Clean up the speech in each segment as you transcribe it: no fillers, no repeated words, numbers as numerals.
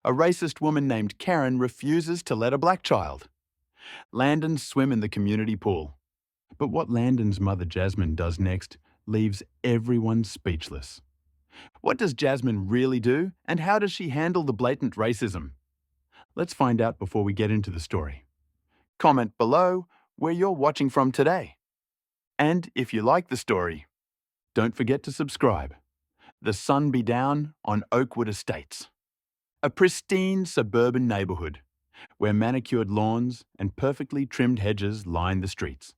A racist woman named Karen refuses to let a black child. Landon swim in the community pool. But what Landon's mother Jasmine does next leaves everyone speechless. What does Jasmine really do, and how does she handle the blatant racism? Let's find out before we get into the story. Comment below where you're watching from today. And if you like the story, don't forget to subscribe. The sun be down on Oakwood Estates, a pristine suburban neighborhood where manicured lawns and perfectly trimmed hedges line the streets.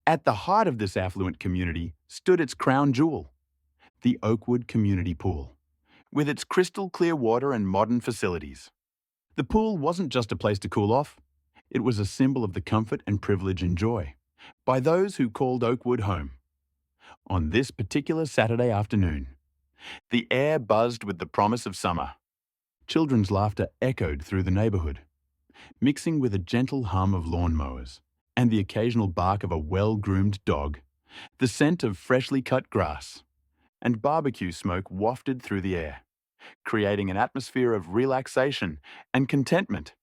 At the heart of this affluent community stood its crown jewel, the Oakwood Community Pool, with its crystal clear water and modern facilities. The pool wasn't just a place to cool off, it was a symbol of the comfort and privilege enjoyed by those who called Oakwood home. On this particular Saturday afternoon, the air buzzed with the promise of summer. Children's laughter echoed through the neighborhood, mixing with a gentle hum of lawnmowers and the occasional bark of a well-groomed dog. The scent of freshly cut grass and barbecue smoke wafted through the air, creating an atmosphere of relaxation and contentment.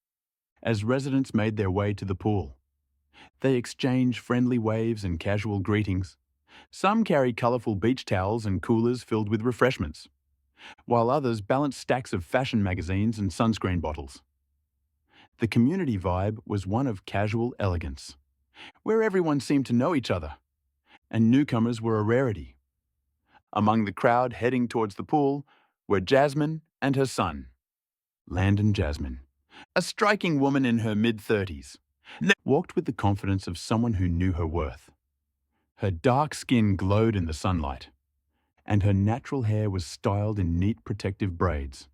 As residents made their way to the pool, they exchanged friendly waves and casual greetings. Some carried colorful beach towels and coolers filled with refreshments, while others balanced stacks of fashion magazines and sunscreen bottles. The community vibe was one of casual elegance, where everyone seemed to know each other, and newcomers were a rarity. Among the crowd heading towards the pool were Jasmine and her son, Landon Jasmine, a striking woman in her mid-30s, walked with the confidence of someone who knew her worth. Her dark skin glowed in the sunlight, and her natural hair was styled in neat protective braids.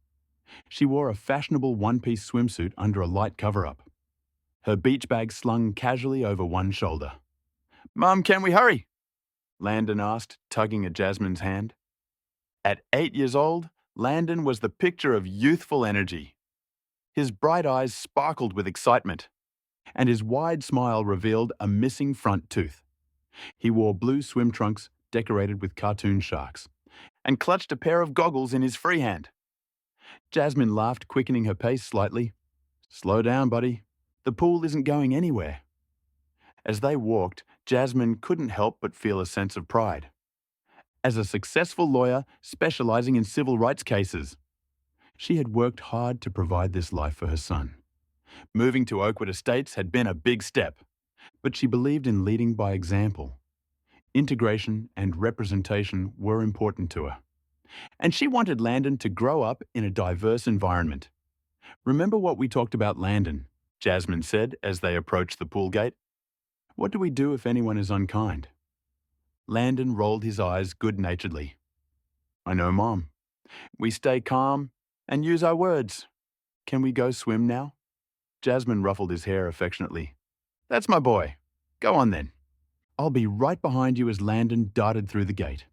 She wore a fashionable one-piece swimsuit under a light cover-up, her beach bag slung casually over one shoulder. "Mum, can we hurry?" Landon asked, tugging at Jasmine's hand. At 8 years old, Landon was the picture of youthful energy. His bright eyes sparkled with excitement, and his wide smile revealed a missing front tooth. He wore blue swim trunks decorated with cartoon sharks, and clutched a pair of goggles in his free hand. Jasmine laughed, quickening her pace slightly. "Slow down, buddy. The pool isn't going anywhere." As they walked, Jasmine couldn't help but feel a sense of pride. As a successful lawyer specializing in civil rights cases, she had worked hard to provide this life for her son. Moving to Oakwood Estates had been a big step, but she believed in leading by example. Integration and representation were important to her, and she wanted Landon to grow up in a diverse environment. "Remember what we talked about, Landon," Jasmine said as they approached the pool gate. "What do we do if anyone is unkind?" Landon rolled his eyes good-naturedly. "I know, Mom. We stay calm and use our words. Can we go swim now?" Jasmine ruffled his hair affectionately. "That's my boy. Go on then. I'll be right behind you," as Landon darted through the gate.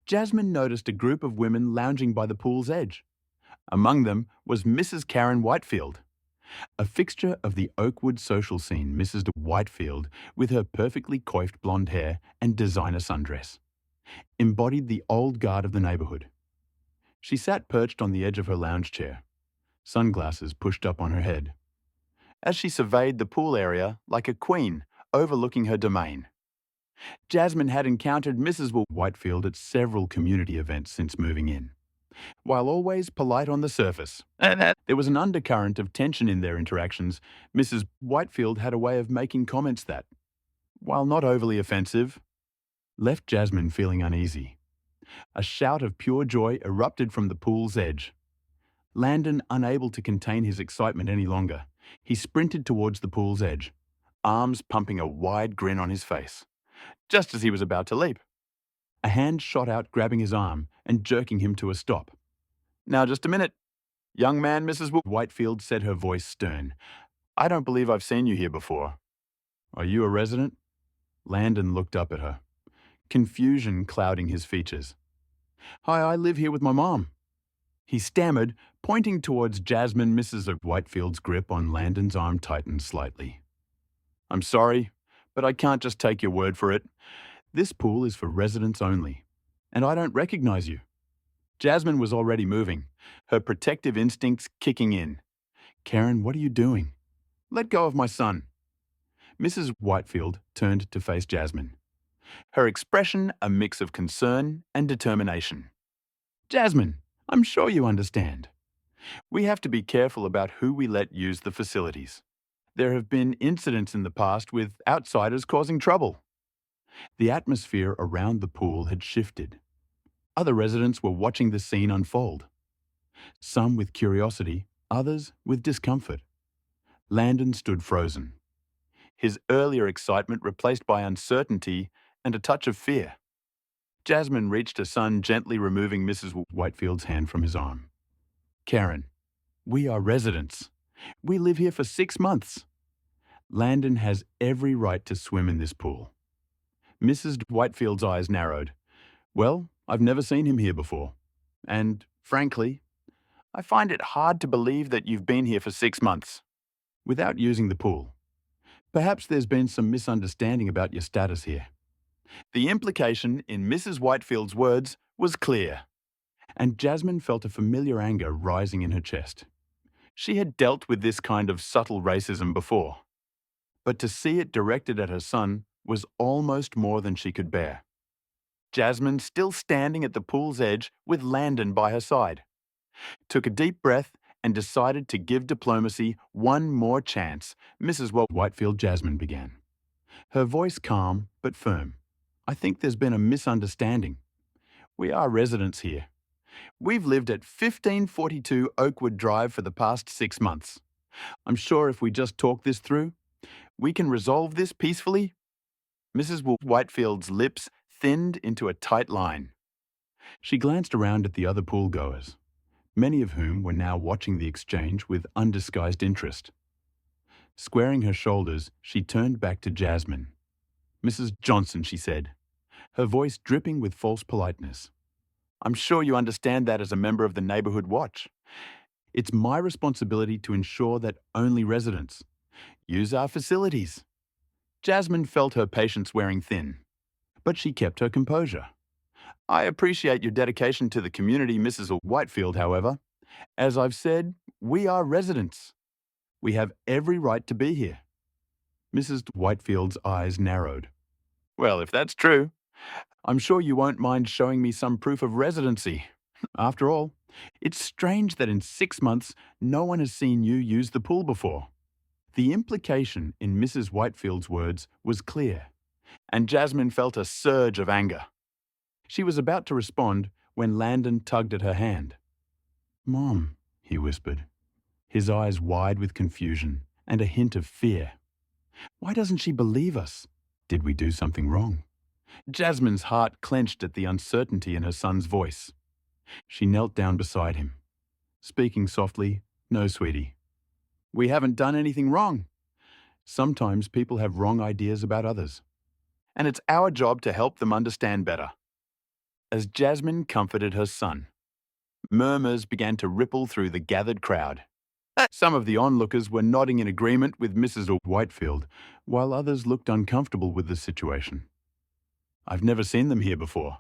Jasmine noticed a group of women lounging by the pool's edge. Among them was Mrs. Karen Whitefield, a fixture of the Oakwood social scene. Mrs. Whitefield, with her perfectly coiffed blonde hair and designer sundress, embodied the old guard of the neighborhood. She sat perched on the edge of her lounge chair, sunglasses pushed up on her head, as she surveyed the pool area like a queen overlooking her domain. Jasmine had encountered Mrs. Whitefield at several community events since moving in. While always polite on the surface, there was an undercurrent of tension in their interactions. Mrs. Whitefield had a way of making comments that, while not overly offensive, left Jasmine feeling uneasy. A shout of pure joy erupted from the pool's edge. Landon, unable to contain his excitement any longer, he sprinted towards the pool's edge, arms pumping a wide grin on his face. Just as he was about to leap, a hand shot out, grabbing his arm and jerking him to a stop. "Now just a minute. Young man," Mrs. Whitefield said, her voice stern. "I don't believe I've seen you here before. Are you a resident?" Landon looked up at her, confusion clouding his features. "Hi, I live here with my mom," he stammered, pointing towards Jasmine. Mrs. Whitefield's grip on Landon's arm tightened slightly. "I'm sorry, but I can't just take your word for it. This pool is for residents only, and I don't recognize you." Jasmine was already moving, her protective instincts kicking in. Karen, what are you doing? Let go of my son. Mrs. Whitefield turned to face Jasmine, her expression a mix of concern and determination. Jasmine, I'm sure you understand. We have to be careful about who we let use the facilities. There have been incidents in the past with outsiders causing trouble. The atmosphere around the pool had shifted. Other residents were watching the scene unfold, some with curiosity, others with discomfort. Landon stood frozen, his earlier excitement replaced by uncertainty and a touch of fear. Jasmine reached her son, gently removing Mrs. Whitefield's hand from his arm. Karen, we are residents. We live here for 6 months. Landon has every right to swim in this pool. Mrs. Whitefield's eyes narrowed. Well, I've never seen him here before. And, frankly, I find it hard to believe that you've been here for 6 months without using the pool. Perhaps there's been some misunderstanding about your status here. The implication in Mrs. Whitefield's words was clear, and Jasmine felt a familiar anger rising in her chest. She had dealt with this kind of subtle racism before, but to see it directed at her son was almost more than she could bear. Jasmine, still standing at the pool's edge with Landon by her side, took a deep breath and decided to give diplomacy one more chance. Mrs. Whitefield Jasmine began, her voice calm but firm. I think there's been a misunderstanding. We are residents here. We've lived at 1542 Oakwood Drive for the past 6 months. I'm sure if we just talk this through, we can resolve this peacefully. Mrs. Whitefield's lips thinned into a tight line. She glanced around at the other pool-goers, many of whom were now watching the exchange with undisguised interest. Squaring her shoulders, she turned back to Jasmine. Mrs. Johnson, she said, her voice dripping with false politeness. I'm sure you understand that as a member of the Neighborhood Watch. It's my responsibility to ensure that only residents use our facilities. Jasmine felt her patience wearing thin, but she kept her composure. I appreciate your dedication to the community, Mrs. Whitefield, however. As I've said, we are residents. We have every right to be here. Mrs. Whitefield's eyes narrowed. Well, if that's true, I'm sure you won't mind showing me some proof of residency. After all, it's strange that in 6 months no one has seen you use the pool before. The implication in Mrs. Whitefield's words was clear, and Jasmine felt a surge of anger. She was about to respond when Landon tugged at her hand. Mom, he whispered, his eyes wide with confusion and a hint of fear. Why doesn't she believe us? Did we do something wrong? Jasmine's heart clenched at the uncertainty in her son's voice. She knelt down beside him, speaking softly, No, sweetie. We haven't done anything wrong. Sometimes people have wrong ideas about others, and it's our job to help them understand better. As Jasmine comforted her son, murmurs began to ripple through the gathered crowd. Some of the onlookers were nodding in agreement with Mrs. Whitefield, while others looked uncomfortable with the situation. I've never seen them here before,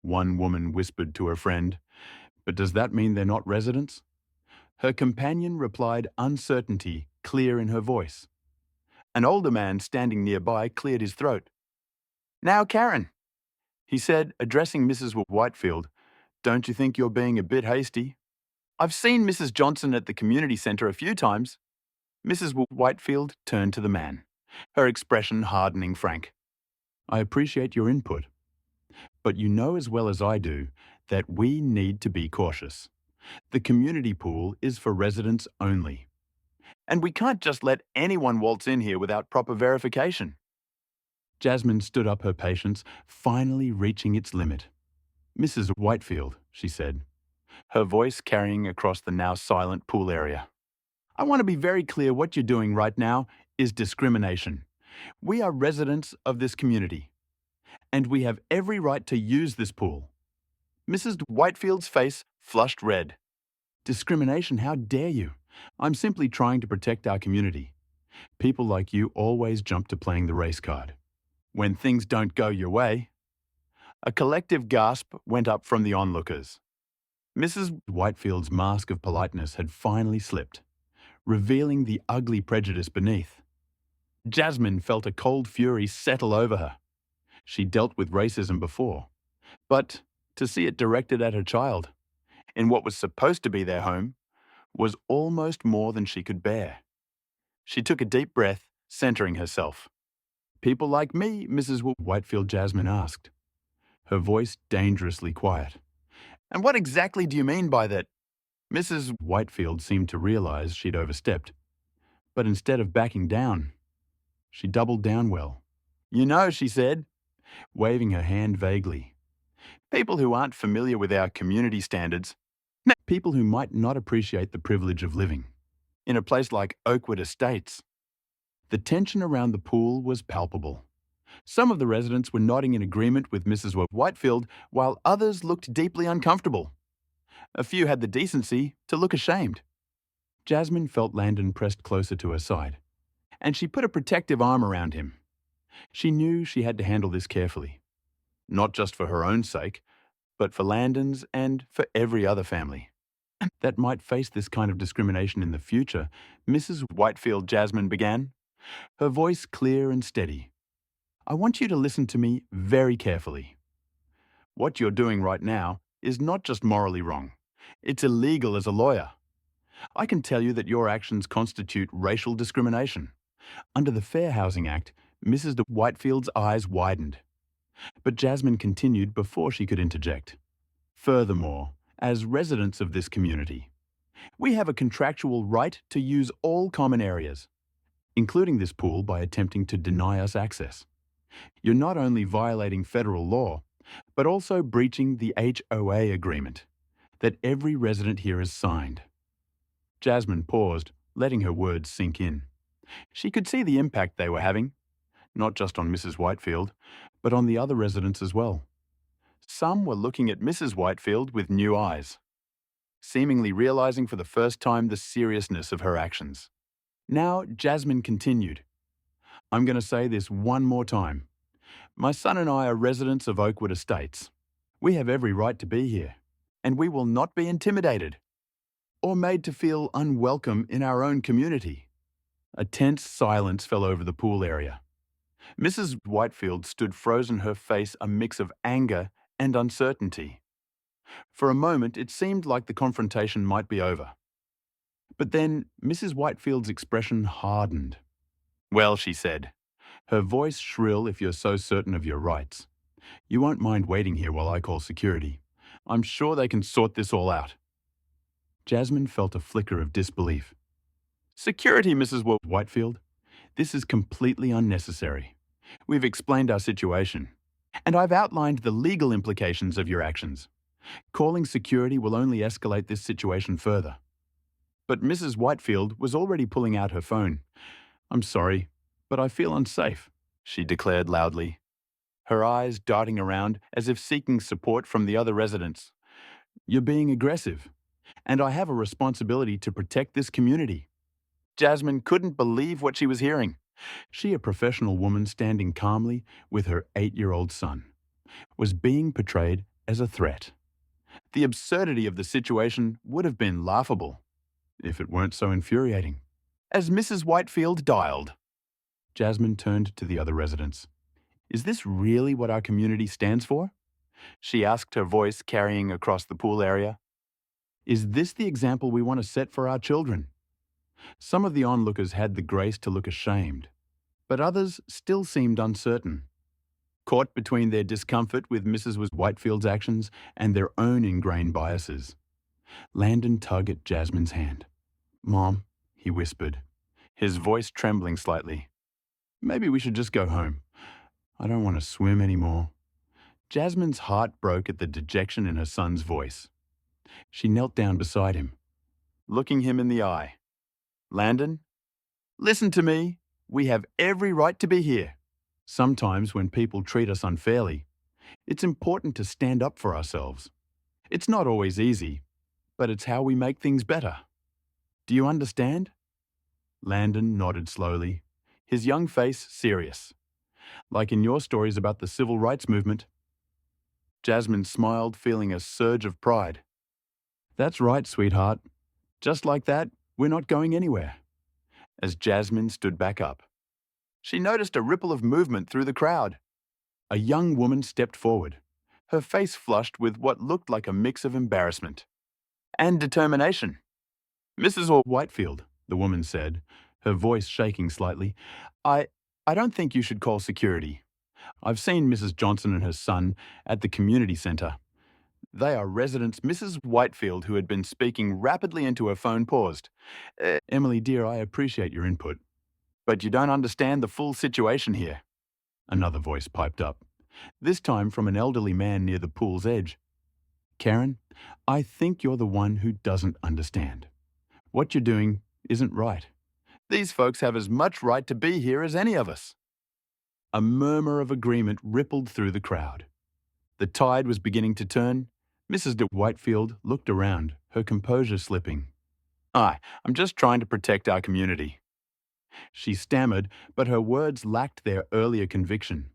one woman whispered to her friend. But does that mean they're not residents? Her companion replied, uncertainty clear in her voice. An older man standing nearby cleared his throat. Now, Karen, he said, addressing Mrs. Whitefield, don't you think you're being a bit hasty? I've seen Mrs. Johnson at the community centre a few times. Mrs. Whitefield turned to the man, her expression hardening frank. I appreciate your input, but you know as well as I do that we need to be cautious. The community pool is for residents only, and we can't just let anyone waltz in here without proper verification. Jasmine stood up, her patience finally reaching its limit. Mrs. Whitefield, she said, her voice carrying across the now silent pool area. I want to be very clear, what you're doing right now is discrimination. We are residents of this community, and we have every right to use this pool. Mrs. Whitefield's face flushed red. Discrimination, how dare you? I'm simply trying to protect our community. People like you always jump to playing the race card. When things don't go your way. A collective gasp went up from the onlookers. Mrs. Whitefield's mask of politeness had finally slipped, revealing the ugly prejudice beneath. Jasmine felt a cold fury settle over her. She dealt with racism before, but to see it directed at her child, in what was supposed to be their home, was almost more than she could bear. She took a deep breath, centering herself. "People like me, Mrs. Whitefield," Jasmine asked, her voice dangerously quiet. "And what exactly do you mean by that?" Mrs. Whitefield seemed to realize she'd overstepped, but instead of backing down, she doubled down well. "You know," she said, waving her hand vaguely, "people who aren't familiar with our community standards, people who might not appreciate the privilege of living in a place like Oakwood Estates." The tension around the pool was palpable. Some of the residents were nodding in agreement with Mrs. Whitefield, while others looked deeply uncomfortable. A few had the decency to look ashamed. Jasmine felt Landon pressed closer to her side, and she put a protective arm around him. She knew she had to handle this carefully, not just for her own sake, but for Landon's and for every other family that might face this kind of discrimination in the future. Mrs. Whitefield, Jasmine began, her voice clear and steady. "I want you to listen to me very carefully. What you're doing right now is not just morally wrong. It's illegal as a lawyer. I can tell you that your actions constitute racial discrimination. Under the Fair Housing Act, Mrs. Whitefield's eyes widened. But Jasmine continued before she could interject. "Furthermore, as residents of this community, we have a contractual right to use all common areas, including this pool, by attempting to deny us access. You're not only violating federal law, but also breaching the HOA agreement that every resident here has signed." Jasmine paused, letting her words sink in. She could see the impact they were having, not just on Mrs. Whitefield, but on the other residents as well. Some were looking at Mrs. Whitefield with new eyes, seemingly realizing for the first time the seriousness of her actions. Now, Jasmine continued, "I'm going to say this one more time. My son and I are residents of Oakwood Estates. We have every right to be here, and we will not be intimidated or made to feel unwelcome in our own community." A tense silence fell over the pool area. Mrs. Whitefield stood frozen, her face a mix of anger and uncertainty. For a moment, it seemed like the confrontation might be over. But then Mrs. Whitefield's expression hardened. "Well," she said, her voice shrill, "if you're so certain of your rights, you won't mind waiting here while I call security. I'm sure they can sort this all out." Jasmine felt a flicker of disbelief. "Security, Mrs. Whitefield? This is completely unnecessary. We've explained our situation, and I've outlined the legal implications of your actions. Calling security will only escalate this situation further." But Mrs. Whitefield was already pulling out her phone. "I'm sorry, but I feel unsafe," she declared loudly, her eyes darting around as if seeking support from the other residents. "You're being aggressive, and I have a responsibility to protect this community." Jasmine couldn't believe what she was hearing. She, a professional woman standing calmly with her 8-year-old son, was being portrayed as a threat. The absurdity of the situation would have been laughable if it weren't so infuriating. As Mrs. Whitefield dialed, Jasmine turned to the other residents. "Is this really what our community stands for?" she asked, her voice carrying across the pool area. "Is this the example we want to set for our children?" Some of the onlookers had the grace to look ashamed, but others still seemed uncertain, caught between their discomfort with Mrs. Whitefield's actions and their own ingrained biases. Landon tugged at Jasmine's hand. "Mom," he whispered, his voice trembling slightly, "maybe we should just go home. I don't want to swim anymore." Jasmine's heart broke at the dejection in her son's voice. She knelt down beside him, looking him in the eye. "Landon, listen to me. We have every right to be here. Sometimes when people treat us unfairly, it's important to stand up for ourselves. It's not always easy, but it's how we make things better. Do you understand?" Landon nodded slowly, his young face serious. "Like in your stories about the civil rights movement." Jasmine smiled, feeling a surge of pride. That's right, sweetheart. Just like that, we're not going anywhere. As Jasmine stood back up, she noticed a ripple of movement through the crowd. A young woman stepped forward, her face flushed with what looked like a mix of embarrassment and determination. Mrs. Whitefield, the woman said, her voice shaking slightly, I, I don't think you should call security. I've seen Mrs. Johnson and her son at the community centre. They are residents. Mrs. Whitefield, who had been speaking rapidly into her phone, paused. Emily, dear, I appreciate your input, but you don't understand the full situation here. Another voice piped up, this time from an elderly man near the pool's edge. Karen, I think you're the one who doesn't understand. What you're doing isn't right. These folks have as much right to be here as any of us. A murmur of agreement rippled through the crowd. The tide was beginning to turn. Mrs. de Whitefield looked around, her composure slipping. I'm just trying to protect our community. She stammered, but her words lacked their earlier conviction.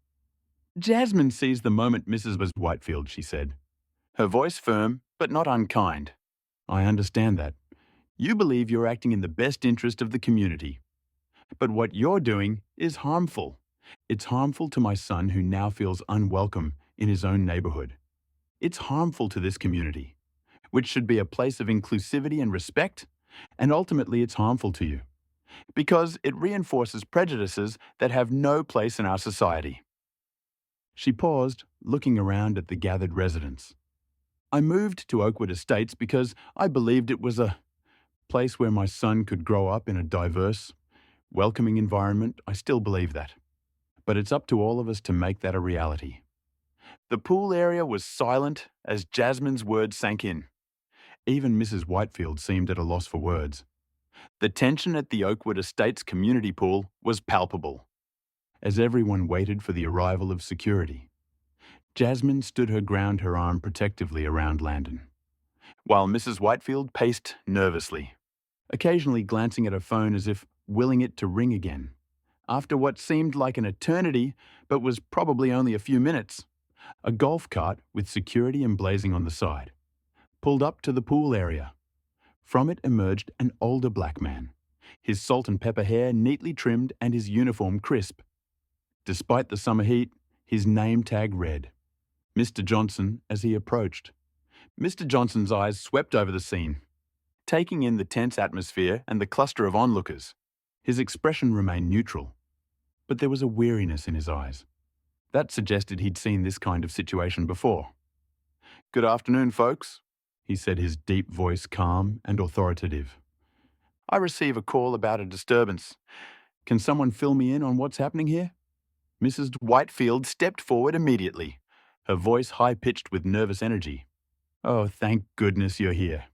Jasmine seized the moment, Mrs. Whitefield, she said, her voice firm but not unkind. I understand that. You believe you're acting in the best interest of the community. But what you're doing is harmful. It's harmful to my son who now feels unwelcome in his own neighborhood. It's harmful to this community, which should be a place of inclusivity and respect, and ultimately it's harmful to you, because it reinforces prejudices that have no place in our society. She paused, looking around at the gathered residents. I moved to Oakwood Estates because I believed it was a place where my son could grow up in a diverse, welcoming environment. I still believe that. But it's up to all of us to make that a reality. The pool area was silent as Jasmine's words sank in. Even Mrs. Whitefield seemed at a loss for words. The tension at the Oakwood Estates community pool was palpable, as everyone waited for the arrival of security. Jasmine stood her ground, her arm protectively around Landon, while Mrs. Whitefield paced nervously, occasionally glancing at her phone as if willing it to ring again. After what seemed like an eternity, but was probably only a few minutes, a golf cart with security emblazing on the side pulled up to the pool area. From it emerged an older black man, his salt and pepper hair neatly trimmed and his uniform crisp. Despite the summer heat, his name tag read, Mr. Johnson, as he approached. Mr. Johnson's eyes swept over the scene, taking in the tense atmosphere and the cluster of onlookers. His expression remained neutral, but there was a weariness in his eyes. That suggested he'd seen this kind of situation before. Good afternoon, folks, he said, his deep voice calm and authoritative. I receive a call about a disturbance. Can someone fill me in on what's happening here? Mrs. Whitefield stepped forward immediately, her voice high-pitched with nervous energy. Oh, thank goodness you're here.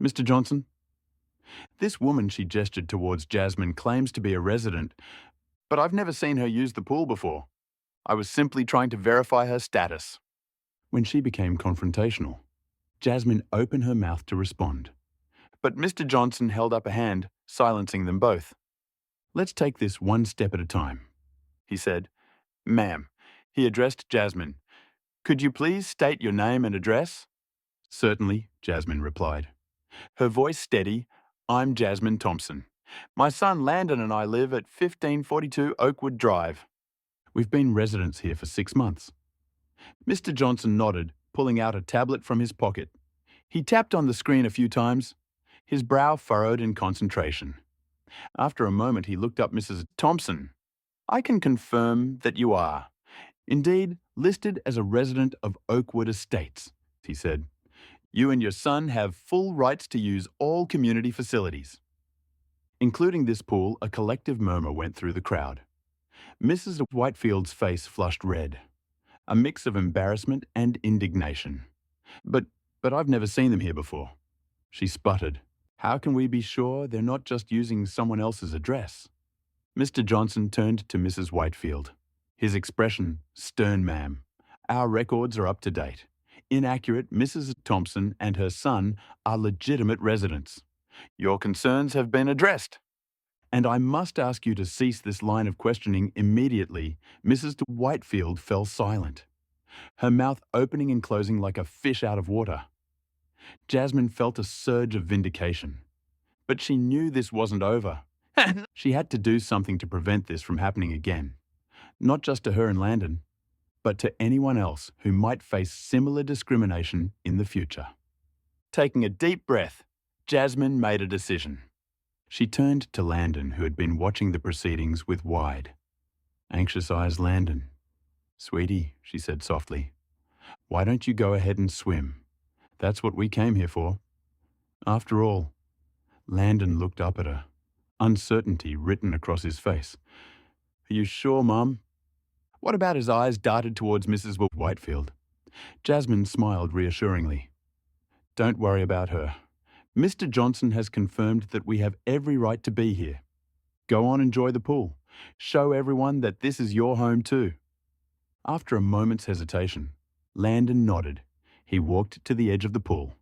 Mr. Johnson? This woman, she gestured towards Jasmine, claims to be a resident, but I've never seen her use the pool before. I was simply trying to verify her status. When she became confrontational, Jasmine opened her mouth to respond. But Mr. Johnson held up a hand, silencing them both. Let's take this one step at a time, he said. Ma'am, he addressed Jasmine. Could you please state your name and address? Certainly, Jasmine replied. Her voice steady. I'm Jasmine Thompson. My son Landon and I live at 1542 Oakwood Drive. We've been residents here for 6 months. Mr. Johnson nodded, pulling out a tablet from his pocket. He tapped on the screen a few times, his brow furrowed in concentration. After a moment, he looked up. Mrs. Thompson, I can confirm that you are, indeed, listed as a resident of Oakwood Estates, he said. You and your son have full rights to use all community facilities. Including this pool, a collective murmur went through the crowd. Mrs. Whitefield's face flushed red, a mix of embarrassment and indignation. But I've never seen them here before. She sputtered. How can we be sure they're not just using someone else's address? Mr. Johnson turned to Mrs. Whitefield. His expression, stern, ma'am. Our records are up to date. Inaccurate, Mrs. Thompson and her son are legitimate residents. Your concerns have been addressed. And I must ask you to cease this line of questioning immediately. Mrs. Whitefield fell silent, her mouth opening and closing like a fish out of water. Jasmine felt a surge of vindication. But she knew this wasn't over. She had to do something to prevent this from happening again, not just to her and Landon, but to anyone else who might face similar discrimination in the future. Taking a deep breath, Jasmine made a decision. She turned to Landon, who had been watching the proceedings with wide, anxious eyes. Landon, "Sweetie," she said softly, "why don't you go ahead and swim? That's what we came here for." After all, Landon looked up at her, uncertainty written across his face. "Are you sure, Mum?" What about his eyes darted towards Mrs. Whitefield? Jasmine smiled reassuringly. "Don't worry about her. Mr. Johnson has confirmed that we have every right to be here. Go on, enjoy the pool. Show everyone that this is your home too." After a moment's hesitation, Landon nodded. He walked to the edge of the pool,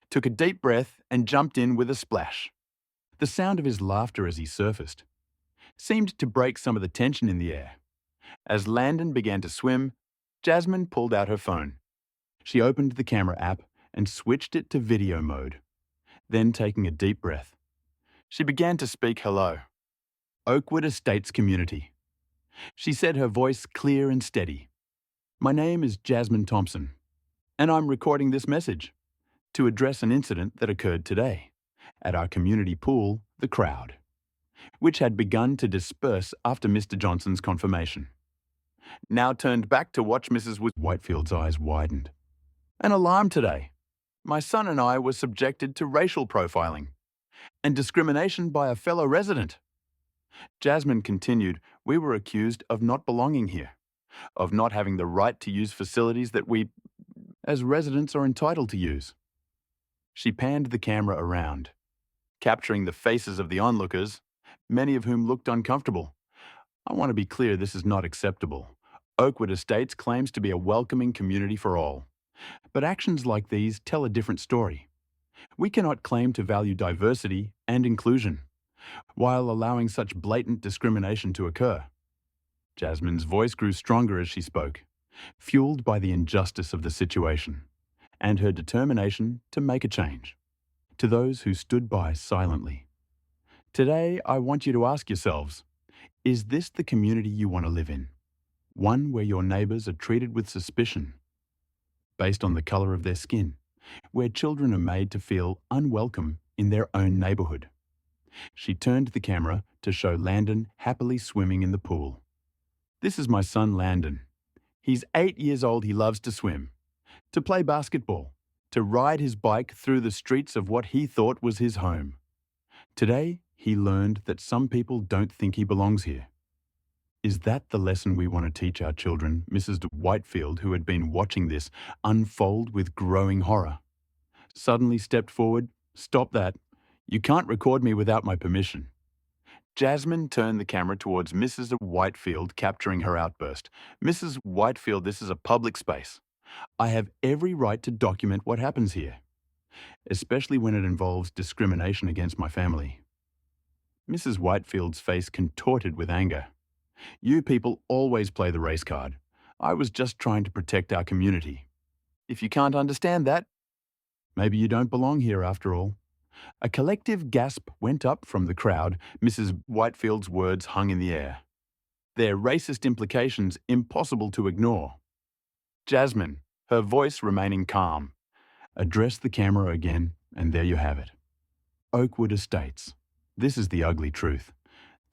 took a deep breath and jumped in with a splash. The sound of his laughter as he surfaced seemed to break some of the tension in the air. As Landon began to swim, Jasmine pulled out her phone. She opened the camera app and switched it to video mode. Then, taking a deep breath, she began to speak hello. Oakwood Estates community. She said, her voice clear and steady. "My name is Jasmine Thompson, and I'm recording this message to address an incident that occurred today at our community pool, The Crowd, which had begun to disperse after Mr. Johnson's confirmation." Now turned back to watch Mrs. Whitefield's eyes widened. "An alarm today. My son and I were subjected to racial profiling and discrimination by a fellow resident." Jasmine continued, "We were accused of not belonging here, of not having the right to use facilities that we, as residents, are entitled to use." She panned the camera around, capturing the faces of the onlookers, many of whom looked uncomfortable. "I want to be clear, this is not acceptable. Oakwood Estates claims to be a welcoming community for all. But actions like these tell a different story. We cannot claim to value diversity and inclusion while allowing such blatant discrimination to occur." Jasmine's voice grew stronger as she spoke, fueled by the injustice of the situation and her determination to make a change. To those who stood by silently, "Today, I want you to ask yourselves, is this the community you want to live in? One where your neighbours are treated with suspicion based on the colour of their skin, where children are made to feel unwelcome in their own neighbourhood?" She turned the camera to show Landon happily swimming in the pool. "This is my son Landon. He's 8 years old. He loves to swim, to play basketball, to ride his bike through the streets of what he thought was his home. Today, he learned that some people don't think he belongs here. Is that the lesson we want to teach our children?" Mrs. Whitefield, who had been watching this unfold with growing horror, suddenly stepped forward. "Stop that. You can't record me without my permission." Jasmine turned the camera towards Mrs. Whitefield, capturing her outburst. "Mrs. Whitefield, this is a public space. I have every right to document what happens here, especially when it involves discrimination against my family." Mrs. Whitefield's face contorted with anger. "You people always play the race card. I was just trying to protect our community. If you can't understand that, maybe you don't belong here after all." A collective gasp went up from the crowd. Mrs. Whitefield's words hung in the air, their racist implications impossible to ignore. Jasmine, her voice remaining calm, addressed the camera again, and there you have it. Oakwood Estates. This is the ugly truth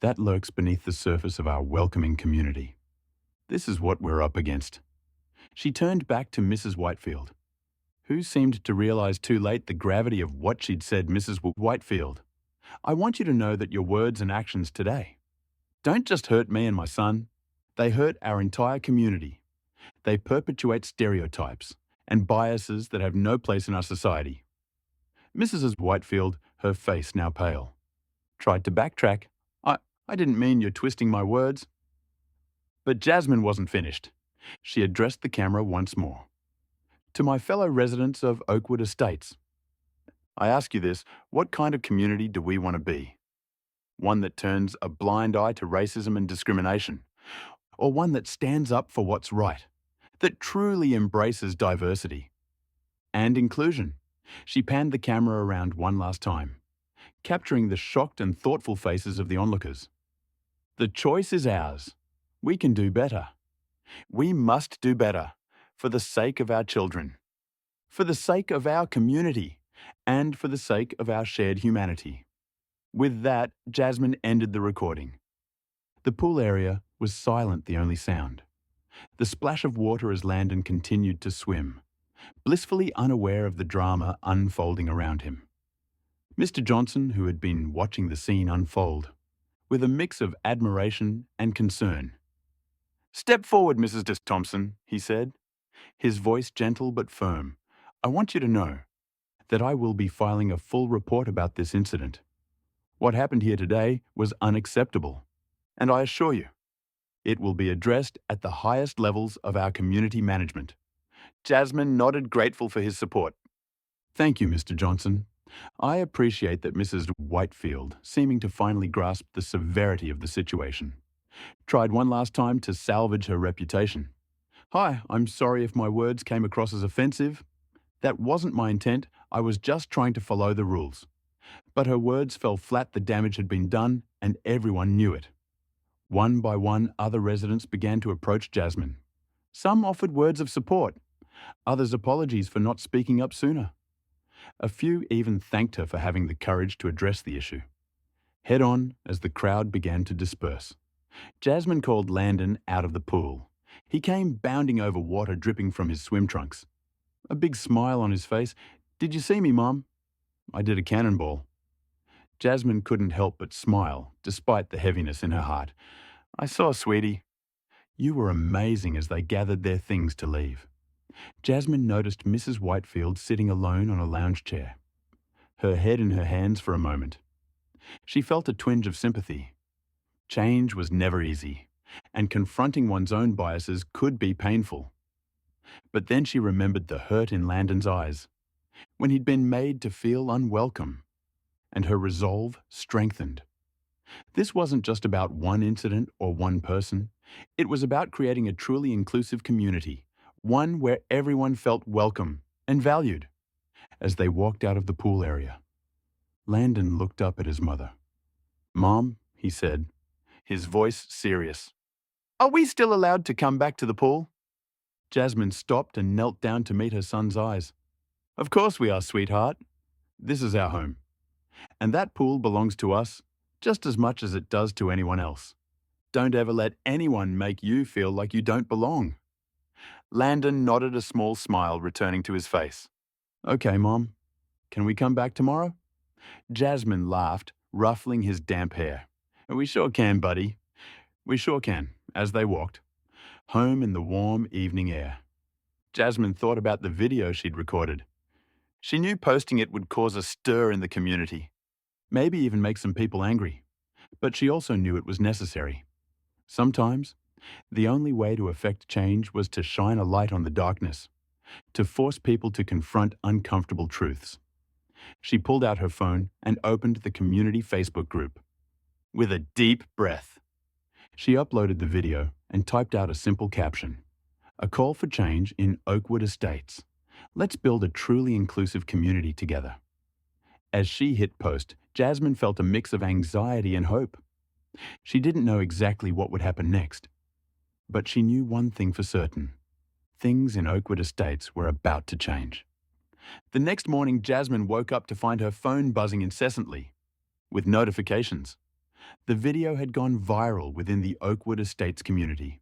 that lurks beneath the surface of our welcoming community. This is what we're up against. She turned back to Mrs. Whitefield, who seemed to realize too late the gravity of what she'd said. "Mrs. Whitefield, I want you to know that your words and actions today don't just hurt me and my son, they hurt our entire community. They perpetuate stereotypes and biases that have no place in our society." Mrs. Whitefield, her face now pale, tried to backtrack. I didn't mean you're twisting my words." But Jasmine wasn't finished. She addressed the camera once more. "To my fellow residents of Oakwood Estates, I ask you this, what kind of community do we want to be? One that turns a blind eye to racism and discrimination, or one that stands up for what's right, that truly embraces diversity and inclusion, She panned the camera around one last time, capturing the shocked and thoughtful faces of the onlookers. The choice is ours. We can do better. We must do better, for the sake of our children, for the sake of our community, and for the sake of our shared humanity. With that, Jasmine ended the recording. The pool area was silent, the only sound. The splash of water as Landon continued to swim, blissfully unaware of the drama unfolding around him. Mr. Johnson, who had been watching the scene unfold, with a mix of admiration and concern. "Step forward, Mrs. Thompson," he said, his voice gentle but firm. "I want you to know that I will be filing a full report about this incident. What happened here today was unacceptable, and I assure you, it will be addressed at the highest levels of our community management." Jasmine nodded, grateful for his support. "Thank you, Mr. Johnson. I appreciate that Mrs. Whitefield, seeming to finally grasp the severity of the situation, tried one last time to salvage her reputation. Hi, I'm sorry if my words came across as offensive. That wasn't my intent. I was just trying to follow the rules." But her words fell flat. The damage had been done, and everyone knew it. One by one, other residents began to approach Jasmine. Some offered words of support, others apologies for not speaking up sooner. A few even thanked her for having the courage to address the issue. Head on, as the crowd began to disperse, Jasmine called Landon out of the pool. He came bounding over water dripping from his swim trunks. A big smile on his face. "Did you see me, Mom?" "I did a cannonball." Jasmine couldn't help but smile, despite the heaviness in her heart. "I saw, sweetie." "You were amazing," as they gathered their things to leave. Jasmine noticed Mrs. Whitefield sitting alone on a lounge chair, her head in her hands for a moment. She felt a twinge of sympathy. Change was never easy, and confronting one's own biases could be painful. But then she remembered the hurt in Landon's eyes, when he'd been made to feel unwelcome, and her resolve strengthened. This wasn't just about one incident or one person. It was about creating a truly inclusive community, one where everyone felt welcome and valued. As they walked out of the pool area, Landon looked up at his mother. "Mom," he said, his voice serious, "are we still allowed to come back to the pool?" Jasmine stopped and knelt down to meet her son's eyes. "Of course we are, sweetheart. This is our home. And that pool belongs to us just as much as it does to anyone else. Don't ever let anyone make you feel like you don't belong." Landon nodded, a small smile returning to his face. "Okay, Mom. Can we come back tomorrow?" Jasmine laughed, ruffling his damp hair. "We sure can, buddy. We sure can," as they walked home in the warm evening air. Jasmine thought about the video she'd recorded. She knew posting it would cause a stir in the community, maybe even make some people angry. But she also knew it was necessary. Sometimes, the only way to effect change was to shine a light on the darkness, to force people to confront uncomfortable truths. She pulled out her phone and opened the community Facebook group. With a deep breath, she uploaded the video and typed out a simple caption: "A call for change in Oakwood Estates. Let's build a truly inclusive community together." As she hit post, Jasmine felt a mix of anxiety and hope. She didn't know exactly what would happen next, but she knew one thing for certain: things in Oakwood Estates were about to change. The next morning, Jasmine woke up to find her phone buzzing incessantly, with notifications. The video had gone viral within the Oakwood Estates community,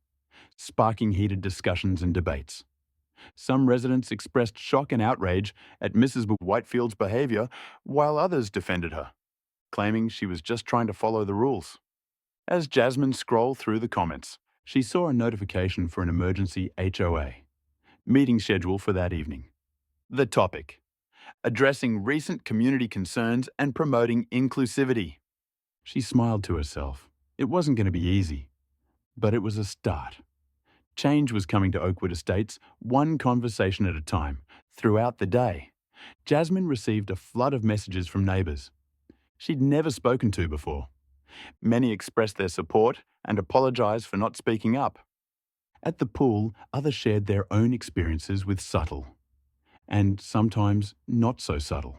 sparking heated discussions and debates. Some residents expressed shock and outrage at Mrs. Whitefield's behavior, while others defended her, claiming she was just trying to follow the rules. As Jasmine scrolled through the comments, she saw a notification for an emergency HOA meeting schedule for that evening. The topic: addressing recent community concerns and promoting inclusivity. She smiled to herself. It wasn't going to be easy, but it was a start. Change was coming to Oakwood Estates, one conversation at a time, throughout the day. Jasmine received a flood of messages from neighbours she'd never spoken to before. Many expressed their support and apologised for not speaking up. At the pool, others shared their own experiences with subtle, and sometimes not so subtle: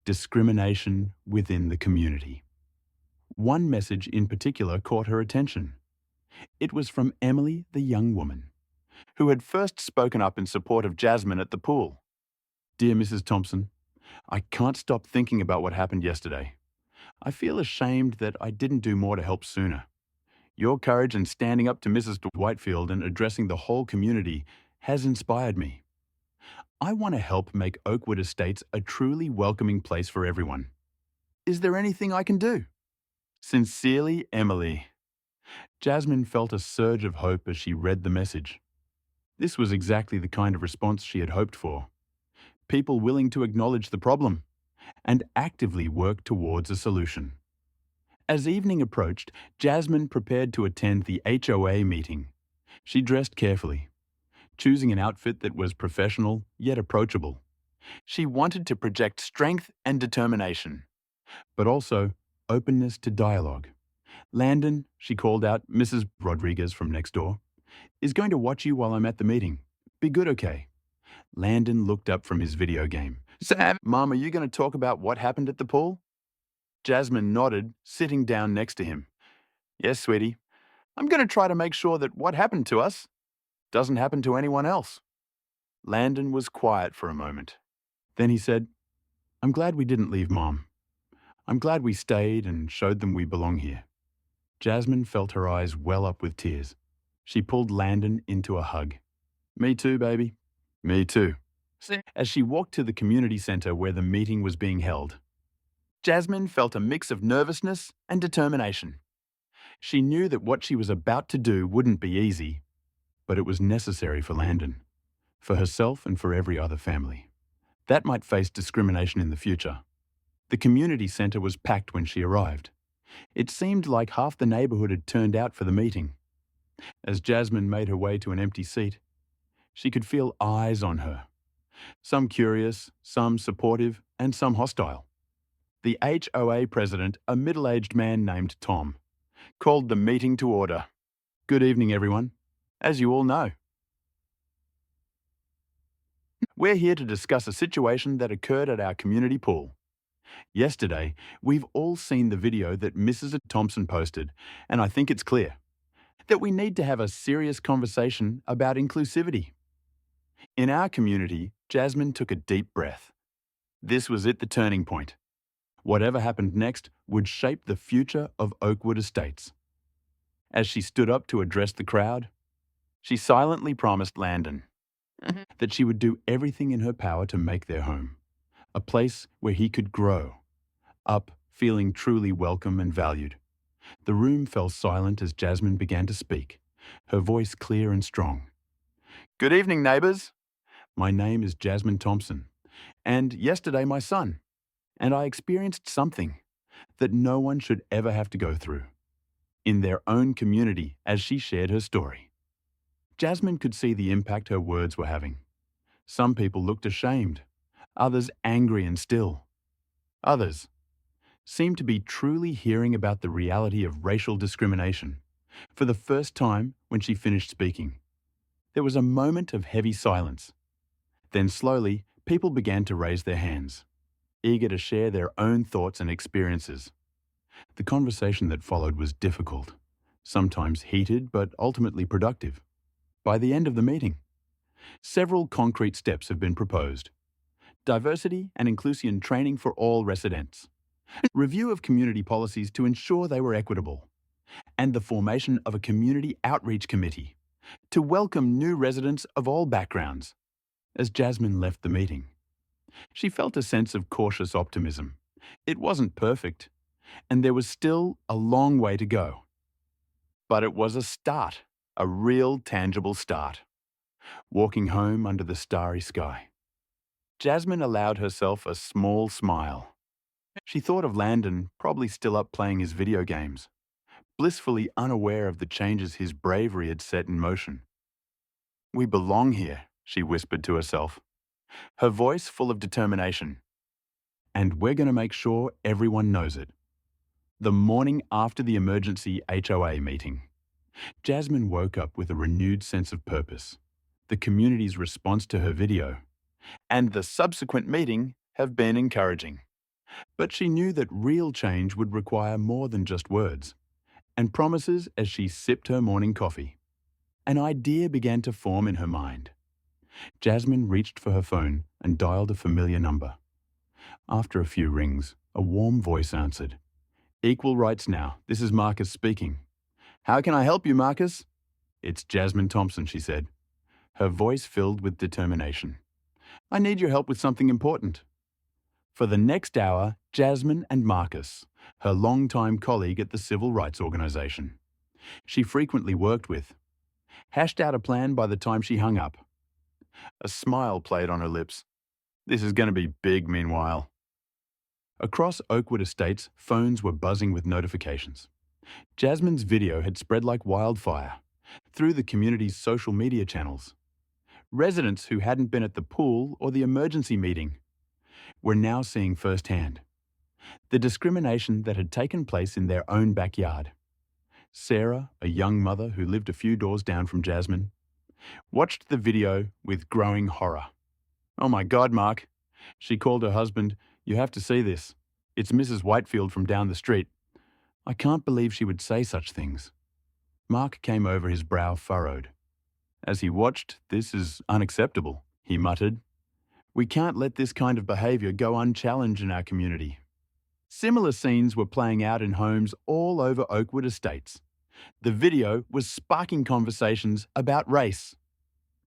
discrimination within the community. One message in particular caught her attention. It was from Emily, the young woman, who had first spoken up in support of Jasmine at the pool. "Dear Mrs. Thompson, I can't stop thinking about what happened yesterday. I feel ashamed that I didn't do more to help sooner. Your courage in standing up to Mrs. Whitefield and addressing the whole community has inspired me. I want to help make Oakwood Estates a truly welcoming place for everyone. Is there anything I can do? Sincerely, Emily." Jasmine felt a surge of hope as she read the message. This was exactly the kind of response she had hoped for. People willing to acknowledge the problem and actively work towards a solution. As evening approached, Jasmine prepared to attend the HOA meeting. She dressed carefully, choosing an outfit that was professional yet approachable. She wanted to project strength and determination, but also openness to dialogue. "Landon," she called out, Mrs. Rodriguez from next door, "is going to watch you while I'm at the meeting. Be good, okay?" Landon looked up from his video game. "Sam, Mom, are you going to talk about what happened at the pool?" Jasmine nodded, sitting down next to him. "Yes, sweetie. I'm going to try to make sure that what happened to us doesn't happen to anyone else." Landon was quiet for a moment. Then he said, "I'm glad we didn't leave Mom. I'm glad we stayed and showed them we belong here." Jasmine felt her eyes well up with tears. She pulled Landon into a hug. "Me too, baby. Me too." As she walked to the community center where the meeting was being held, Jasmine felt a mix of nervousness and determination. She knew that what she was about to do wouldn't be easy, but it was necessary for Landon, for herself and for every other family that might face discrimination in the future. The community center was packed when she arrived. It seemed like half the neighborhood had turned out for the meeting. As Jasmine made her way to an empty seat, she could feel eyes on her. Some curious, some supportive, and some hostile. The HOA president, a middle-aged man named Tom, called the meeting to order. "Good evening, everyone. As you all know, we're here to discuss a situation that occurred at our community pool. Yesterday, we've all seen the video that Mrs. Thompson posted, and I think it's clear that we need to have a serious conversation about inclusivity." In our community, Jasmine took a deep breath. This was it, the turning point. Whatever happened next would shape the future of Oakwood Estates. As she stood up to address the crowd, she silently promised Landon that she would do everything in her power to make their home a place where he could grow up feeling truly welcome and valued. The room fell silent as Jasmine began to speak, her voice clear and strong. "Good evening, neighbors. My name is Jasmine Thompson, and yesterday my son and I experienced something that no one should ever have to go through in their own community," as she shared her story. Jasmine could see the impact her words were having. Some people looked ashamed, others angry and still. Others seemed to be truly hearing about the reality of racial discrimination for the first time when she finished speaking. There was a moment of heavy silence. Then slowly, people began to raise their hands, eager to share their own thoughts and experiences. The conversation that followed was difficult, sometimes heated but ultimately productive. By the end of the meeting, several concrete steps have been proposed. Diversity and inclusion training for all residents, review of community policies to ensure they were equitable, and the formation of a community outreach committee to welcome new residents of all backgrounds. As Jasmine left the meeting, she felt a sense of cautious optimism. It wasn't perfect, and there was still a long way to go. But it was a start, a real tangible start. Walking home under the starry sky, Jasmine allowed herself a small smile. She thought of Landon, probably still up playing his video games, blissfully unaware of the changes his bravery had set in motion. "We belong here," she whispered to herself, her voice full of determination. "And we're going to make sure everyone knows it." The morning after the emergency HOA meeting, Jasmine woke up with a renewed sense of purpose. The community's response to her video and the subsequent meeting have been encouraging. But she knew that real change would require more than just words, and promises as she sipped her morning coffee. An idea began to form in her mind. Jasmine reached for her phone and dialed a familiar number. After a few rings, a warm voice answered. "Equal rights now. This is Marcus speaking." "How can I help you, Marcus?" "It's Jasmine Thompson," she said, her voice filled with determination. "I need your help with something important." For the next hour, Jasmine and Marcus, her longtime colleague at the civil rights organization, she frequently worked with, hashed out a plan by the time she hung up. A smile played on her lips. This is going to be big meanwhile. Across Oakwood Estates, phones were buzzing with notifications. Jasmine's video had spread like wildfire through the community's social media channels. Residents who hadn't been at the pool or the emergency meeting were now seeing firsthand the discrimination that had taken place in their own backyard. Sarah, a young mother who lived a few doors down from Jasmine, watched the video with growing horror. "Oh my God, Mark," she called her husband, "you have to see this. It's Mrs. Whitefield from down the street. I can't believe she would say such things." Mark came over, his brow furrowed. As he watched, "This is unacceptable," he muttered. "We can't let this kind of behaviour go unchallenged in our community." Similar scenes were playing out in homes all over Oakwood Estates. The video was sparking conversations about race,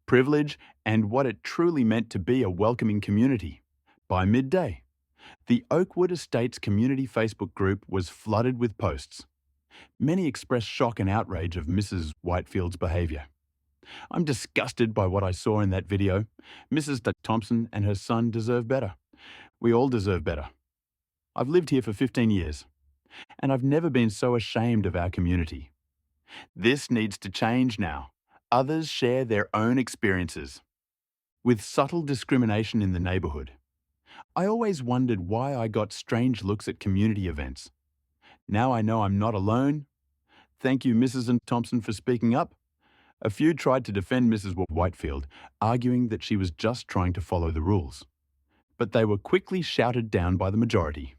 privilege, and what it truly meant to be a welcoming community. By midday, the Oakwood Estates community Facebook group was flooded with posts. Many expressed shock and outrage of Mrs. Whitefield's behaviour. "I'm disgusted by what I saw in that video. Mrs. Thompson and her son deserve better. We all deserve better. I've lived here for 15 years, and I've never been so ashamed of our community. This needs to change now. Others share their own experiences." With subtle discrimination in the neighbourhood, I always wondered why I got strange looks at community events. Now I know I'm not alone. Thank you, Mrs. Thompson, for speaking up. A few tried to defend Mrs. Whitefield, arguing that she was just trying to follow the rules. But they were quickly shouted down by the majority.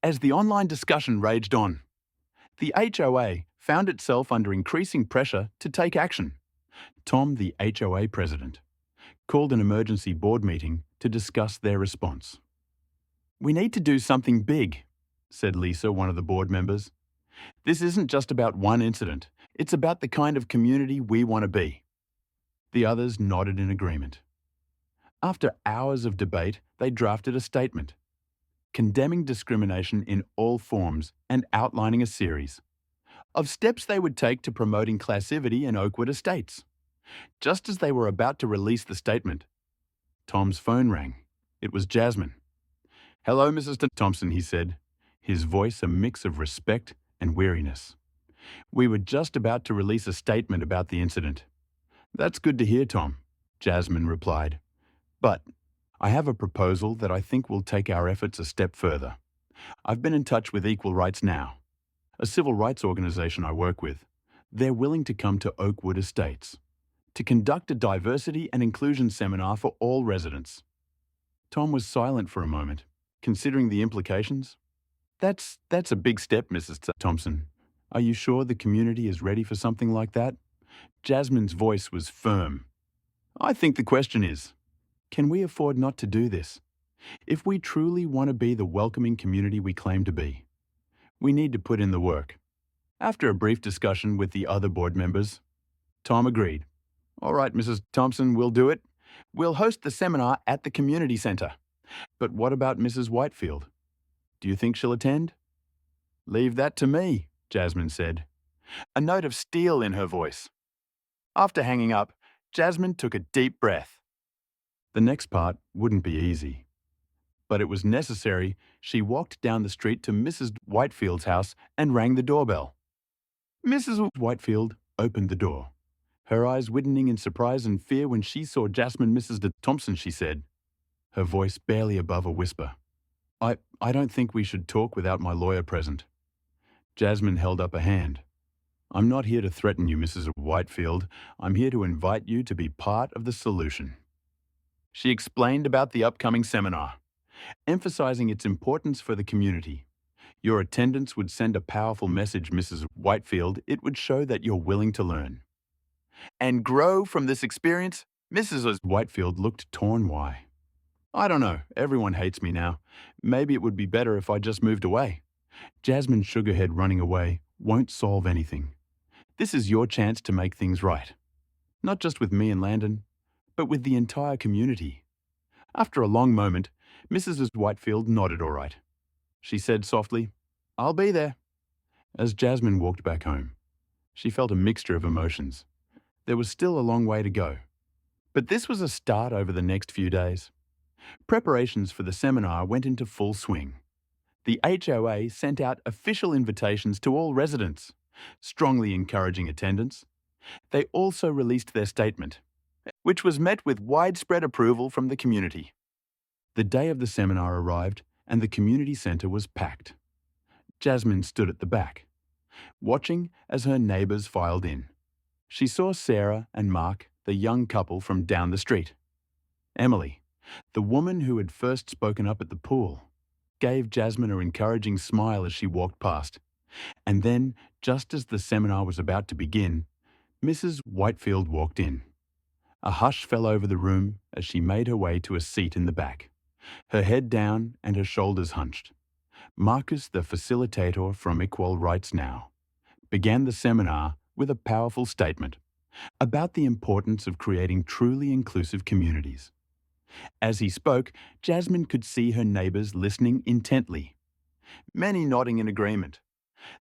As the online discussion raged on, the HOA found itself under increasing pressure to take action. Tom, the HOA president, called an emergency board meeting to discuss their response. "We need to do something big," said Lisa, one of the board members. "This isn't just about one incident. It's about the kind of community we want to be." The others nodded in agreement. After hours of debate, they drafted a statement, condemning discrimination in all forms and outlining a series of steps they would take to promote inclusivity in Oakwood Estates. Just as they were about to release the statement, Tom's phone rang. It was Jasmine. "Hello, Mrs. Thompson," he said, his voice a mix of respect and weariness. "We were just about to release a statement about the incident." "That's good to hear, Tom," Jasmine replied. "But I have a proposal that I think will take our efforts a step further. I've been in touch with Equal Rights Now, a civil rights organization I work with. They're willing to come to Oakwood Estates to conduct a diversity and inclusion seminar for all residents." Tom was silent for a moment, considering the implications. That's a big step, Mrs. Thompson. Are you sure the community is ready for something like that?" Jasmine's voice was firm. "I think the question is, can we afford not to do this? If we truly want to be the welcoming community we claim to be, we need to put in the work." After a brief discussion with the other board members, Tom agreed. "All right, Mrs. Thompson, we'll do it. We'll host the seminar at the community centre. But what about Mrs. Whitefield? Do you think she'll attend?" "Leave that to me," Jasmine said, a note of steel in her voice. After hanging up, Jasmine took a deep breath. The next part wouldn't be easy, but it was necessary. She walked down the street to Mrs. Whitefield's house and rang the doorbell. Mrs. Whitefield opened the door, her eyes widening in surprise and fear when she saw Jasmine. "Mrs. Thompson," she said, her voice barely above a whisper. I don't think we should talk without my lawyer present." Jasmine held up a hand. "I'm not here to threaten you, Mrs. Whitefield. I'm here to invite you to be part of the solution." She explained about the upcoming seminar, emphasizing its importance for the community. Your attendance would send a powerful message, Mrs. Whitefield. It would show that you're willing to learn and grow from this experience. Mrs. Whitefield looked torn. Why? I don't know. Everyone hates me now. Maybe it would be better if I just moved away. Jasmine shook her head. Running away won't solve anything. This is your chance to make things right. Not just with me and Landon, but with the entire community. After a long moment, Mrs. Whitefield nodded all right. She said softly, "I'll be there." As Jasmine walked back home, she felt a mixture of emotions. There was still a long way to go. But this was a start over the next few days. Preparations for the seminar went into full swing. The HOA sent out official invitations to all residents, strongly encouraging attendance. They also released their statement, which was met with widespread approval from the community. The day of the seminar arrived and the community centre was packed. Jasmine stood at the back, watching as her neighbours filed in. She saw Sarah and Mark, the young couple from down the street. Emily, the woman who had first spoken up at the pool, gave Jasmine an encouraging smile as she walked past. And then, just as the seminar was about to begin, Mrs. Whitefield walked in. A hush fell over the room as she made her way to a seat in the back, her head down and her shoulders hunched. Marcus, the facilitator from Equal Rights Now, began the seminar with a powerful statement about the importance of creating truly inclusive communities. As he spoke, Jasmine could see her neighbours listening intently, many nodding in agreement.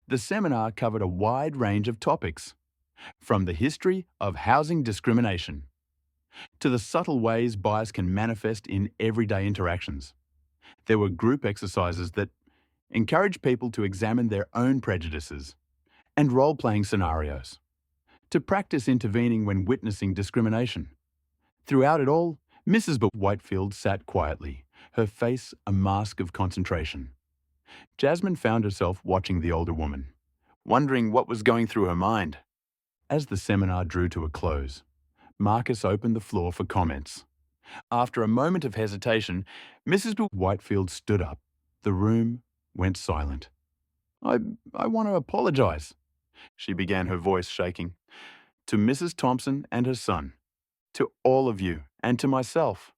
The seminar covered a wide range of topics, from the history of housing discrimination to the subtle ways bias can manifest in everyday interactions. There were group exercises that encourage people to examine their own prejudices and role-playing scenarios to practice intervening when witnessing discrimination. Throughout it all, Mrs. Whitefield sat quietly, her face a mask of concentration. Jasmine found herself watching the older woman, wondering what was going through her mind. As the seminar drew to a close, Marcus opened the floor for comments. After a moment of hesitation, Mrs. Whitefield stood up. The room went silent. I want to apologize," she began, her voice shaking, "to Mrs. Thompson and her son, to all of you, and to myself.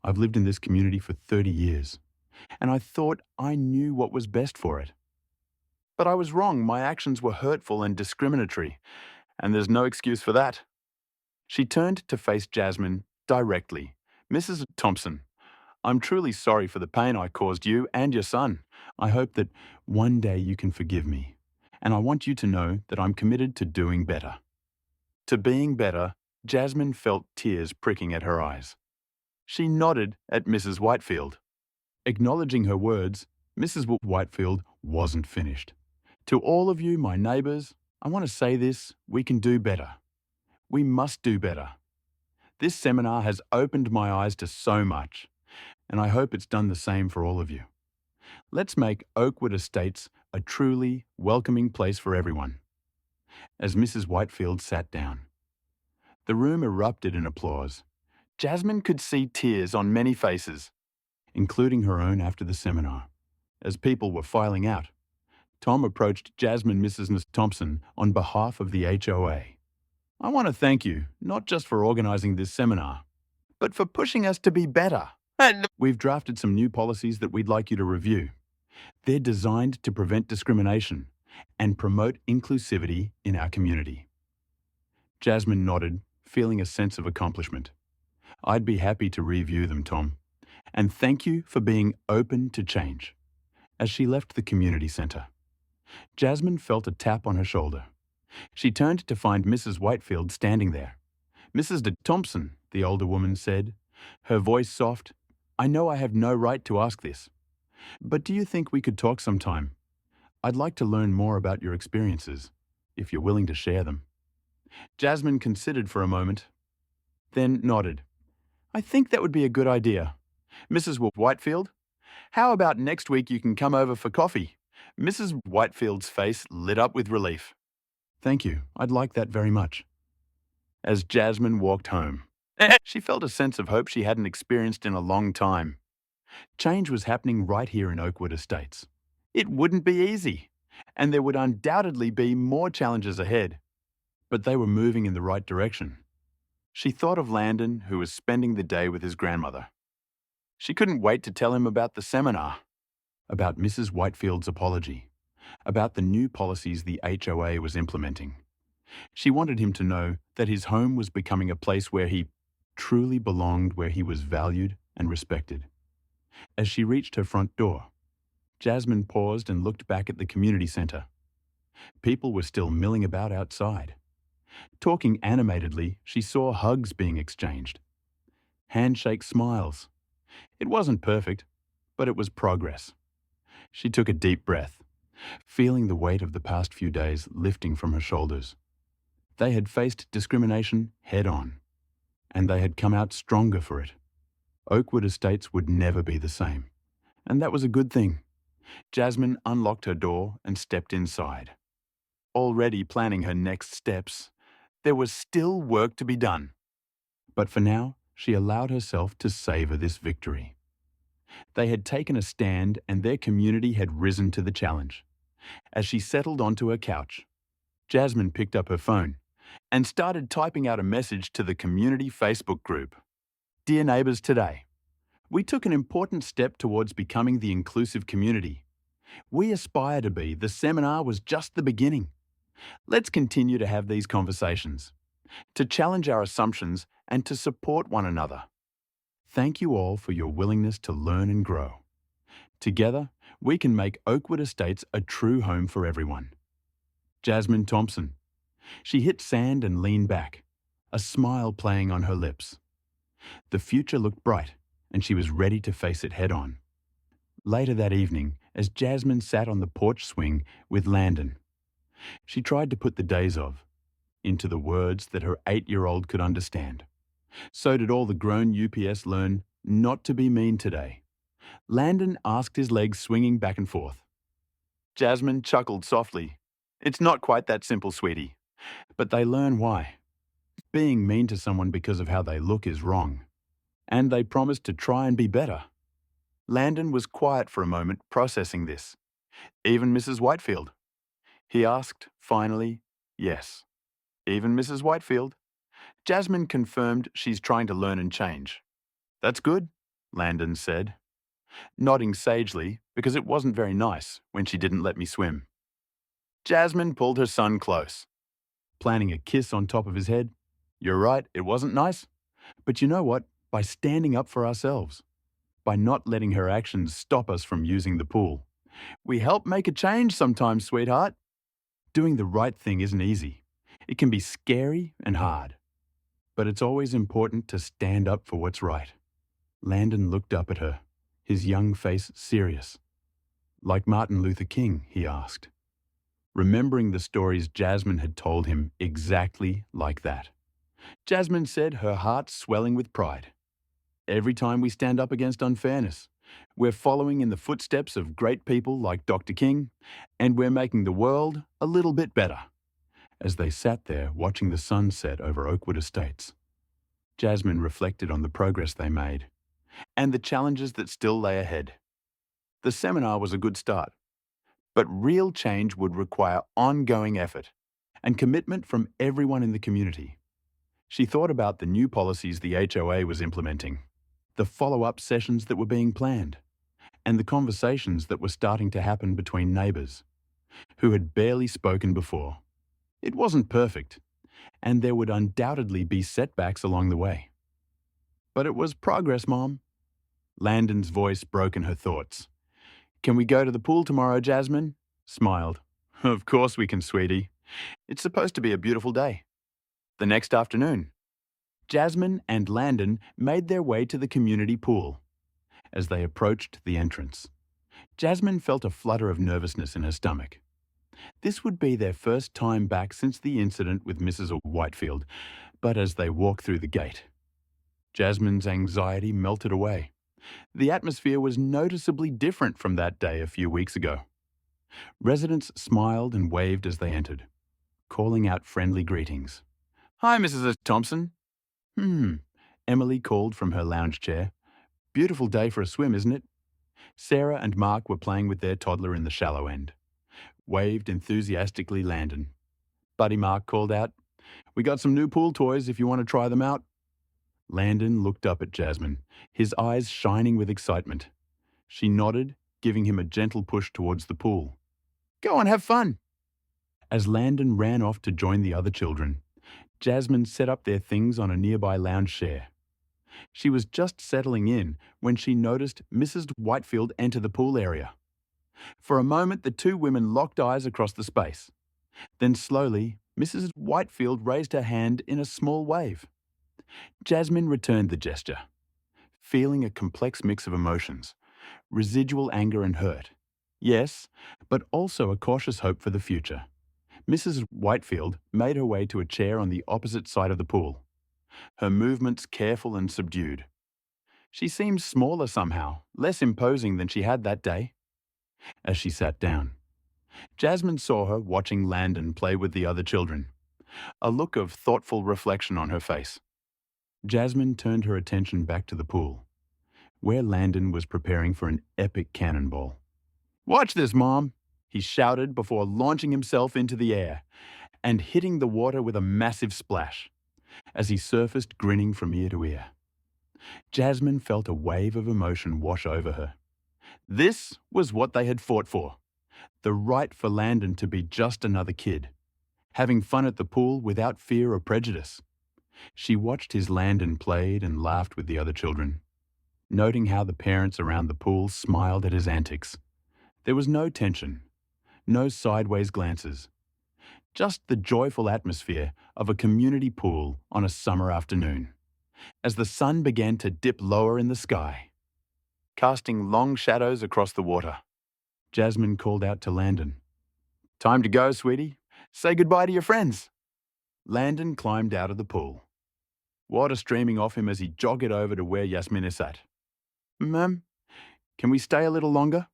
I've lived in this community for 30 years, and I thought I knew what was best for it. But I was wrong. My actions were hurtful and discriminatory, and there's no excuse for that." She turned to face Jasmine directly. "Mrs. Thompson, I'm truly sorry for the pain I caused you and your son. I hope that one day you can forgive me, and I want you to know that I'm committed to doing better." To being better, Jasmine felt tears pricking at her eyes. She nodded at Mrs. Whitefield. Acknowledging her words, Mrs. Whitefield wasn't finished. "To all of you, my neighbours, I want to say this: we can do better. We must do better. This seminar has opened my eyes to so much, and I hope it's done the same for all of you. Let's make Oakwood Estates a truly welcoming place for everyone." As Mrs. Whitefield sat down, the room erupted in applause. Jasmine could see tears on many faces, including her own after the seminar. As people were filing out, Tom approached Jasmine, Mrs. Thompson, on behalf of the HOA. "I want to thank you, not just for organising this seminar, but for pushing us to be better. We've drafted some new policies that we'd like you to review. They're designed to prevent discrimination and promote inclusivity in our community." Jasmine nodded, feeling a sense of accomplishment. "I'd be happy to review them, Tom, and thank you for being open to change." As she left the community centre, Jasmine felt a tap on her shoulder. She turned to find Mrs. Whitefield standing there. "Mrs. Thompson," the older woman said, her voice soft, "I know I have no right to ask this, but do you think we could talk sometime? I'd like to learn more about your experiences, if you're willing to share them." Jasmine considered for a moment, then nodded. "I think that would be a good idea. Mrs. Whitefield, how about next week you can come over for coffee?" Mrs. Whitefield's face lit up with relief. "Thank you. I'd like that very much." As Jasmine walked home, She felt a sense of hope she hadn't experienced in a long time. Change was happening right here in Oakwood Estates. It wouldn't be easy, and there would undoubtedly be more challenges ahead, but they were moving in the right direction. She thought of Landon, who was spending the day with his grandmother. She couldn't wait to tell him about the seminar, about Mrs. Whitefield's apology, about the new policies the HOA was implementing. She wanted him to know that his home was becoming a place where he truly belonged, where he was valued and respected. As she reached her front door, Jasmine paused and looked back at the community centre. People were still milling about outside. Talking animatedly, she saw hugs being exchanged. Handshake smiles. It wasn't perfect, but it was progress. She took a deep breath, feeling the weight of the past few days lifting from her shoulders. They had faced discrimination head-on, and they had come out stronger for it. Oakwood Estates would never be the same, and that was a good thing. Jasmine unlocked her door and stepped inside. Already planning her next steps, there was still work to be done. But for now, she allowed herself to savor this victory. They had taken a stand and their community had risen to the challenge. As she settled onto her couch, Jasmine picked up her phone and started typing out a message to the community Facebook group. Dear neighbours, today, we took an important step towards becoming the inclusive community. We aspire to be. The seminar was just the beginning. Let's continue to have these conversations, to challenge our assumptions and to support one another. Thank you all for your willingness to learn and grow. Together, we can make Oakwood Estates a true home for everyone. Jasmine Thompson. She hit sand and leaned back, a smile playing on her lips. The future looked bright, and she was ready to face it head-on. Later that evening, as Jasmine sat on the porch swing with Landon, she tried to put the days of into the words that her 8-year-old could understand. So did all the grown UPS learn not to be mean today. Landon asked, his legs swinging back and forth. Jasmine chuckled softly. It's not quite that simple, sweetie. But they learn why. Being mean to someone because of how they look is wrong. And they promised to try and be better. Landon was quiet for a moment, processing this. Even Mrs. Whitefield? He asked, finally, yes. Even Mrs. Whitefield? Jasmine confirmed she's trying to learn and change. That's good, Landon said, nodding sagely because it wasn't very nice when she didn't let me swim. Jasmine pulled her son close, planning a kiss on top of his head. You're right, it wasn't nice. But you know what? By standing up for ourselves, by not letting her actions stop us from using the pool, we help make a change sometimes, sweetheart. Doing the right thing isn't easy. It can be scary and hard. But it's always important to stand up for what's right. Landon looked up at her, his young face serious. Like Martin Luther King, he asked, remembering the stories Jasmine had told him exactly like that. Jasmine said, her heart swelling with pride. Every time we stand up against unfairness, we're following in the footsteps of great people like Dr. King, and we're making the world a little bit better. As they sat there watching the sun set over Oakwood Estates, Jasmine reflected on the progress they made and the challenges that still lay ahead. The seminar was a good start, but real change would require ongoing effort and commitment from everyone in the community. She thought about the new policies the HOA was implementing, the follow-up sessions that were being planned, and the conversations that were starting to happen between neighbours who had barely spoken before. It wasn't perfect, and there would undoubtedly be setbacks along the way. But it was progress, Mom. Landon's voice broke in her thoughts. Can we go to the pool tomorrow, Jasmine? Smiled. Of course we can, sweetie. It's supposed to be a beautiful day. The next afternoon, Jasmine and Landon made their way to the community pool. As they approached the entrance, Jasmine felt a flutter of nervousness in her stomach. This would be their first time back since the incident with Mrs. Whitefield, but as they walked through the gate, Jasmine's anxiety melted away. The atmosphere was noticeably different from that day a few weeks ago. Residents smiled and waved as they entered, calling out friendly greetings. Hi, Mrs. Thompson. Emily called from her lounge chair. Beautiful day for a swim, isn't it? Sarah and Mark were playing with their toddler in the shallow end. Waved enthusiastically Landon. Buddy Mark called out, "We got some new pool toys if you want to try them out." Landon looked up at Jasmine, his eyes shining with excitement. She nodded, giving him a gentle push towards the pool. "Go on, have fun." As Landon ran off to join the other children, Jasmine set up their things on a nearby lounge chair. She was just settling in when she noticed Mrs. Whitefield enter the pool area. For a moment, the two women locked eyes across the space. Then slowly, Mrs. Whitefield raised her hand in a small wave. Jasmine returned the gesture, feeling a complex mix of emotions, residual anger and hurt. Yes, but also a cautious hope for the future. Mrs. Whitefield made her way to a chair on the opposite side of the pool, her movements careful and subdued. She seemed smaller somehow, less imposing than she had that day. As she sat down, Jasmine saw her watching Landon play with the other children, a look of thoughtful reflection on her face. Jasmine turned her attention back to the pool, where Landon was preparing for an epic cannonball. "Watch this, Mom!" he shouted before launching himself into the air and hitting the water with a massive splash, as he surfaced grinning from ear to ear. Jasmine felt a wave of emotion wash over her. This was what they had fought for, the right for Landon to be just another kid, having fun at the pool without fear or prejudice. She watched his Landon played and laughed with the other children, noting how the parents around the pool smiled at his antics. There was no tension, no sideways glances, just the joyful atmosphere of a community pool on a summer afternoon, as the sun began to dip lower in the sky, casting long shadows across the water. Jasmine called out to Landon, "Time to go, sweetie. Say goodbye to your friends." Landon climbed out of the pool, water streaming off him as he jogged over to where Jasmine sat. "Ma'am, can we stay a little longer?"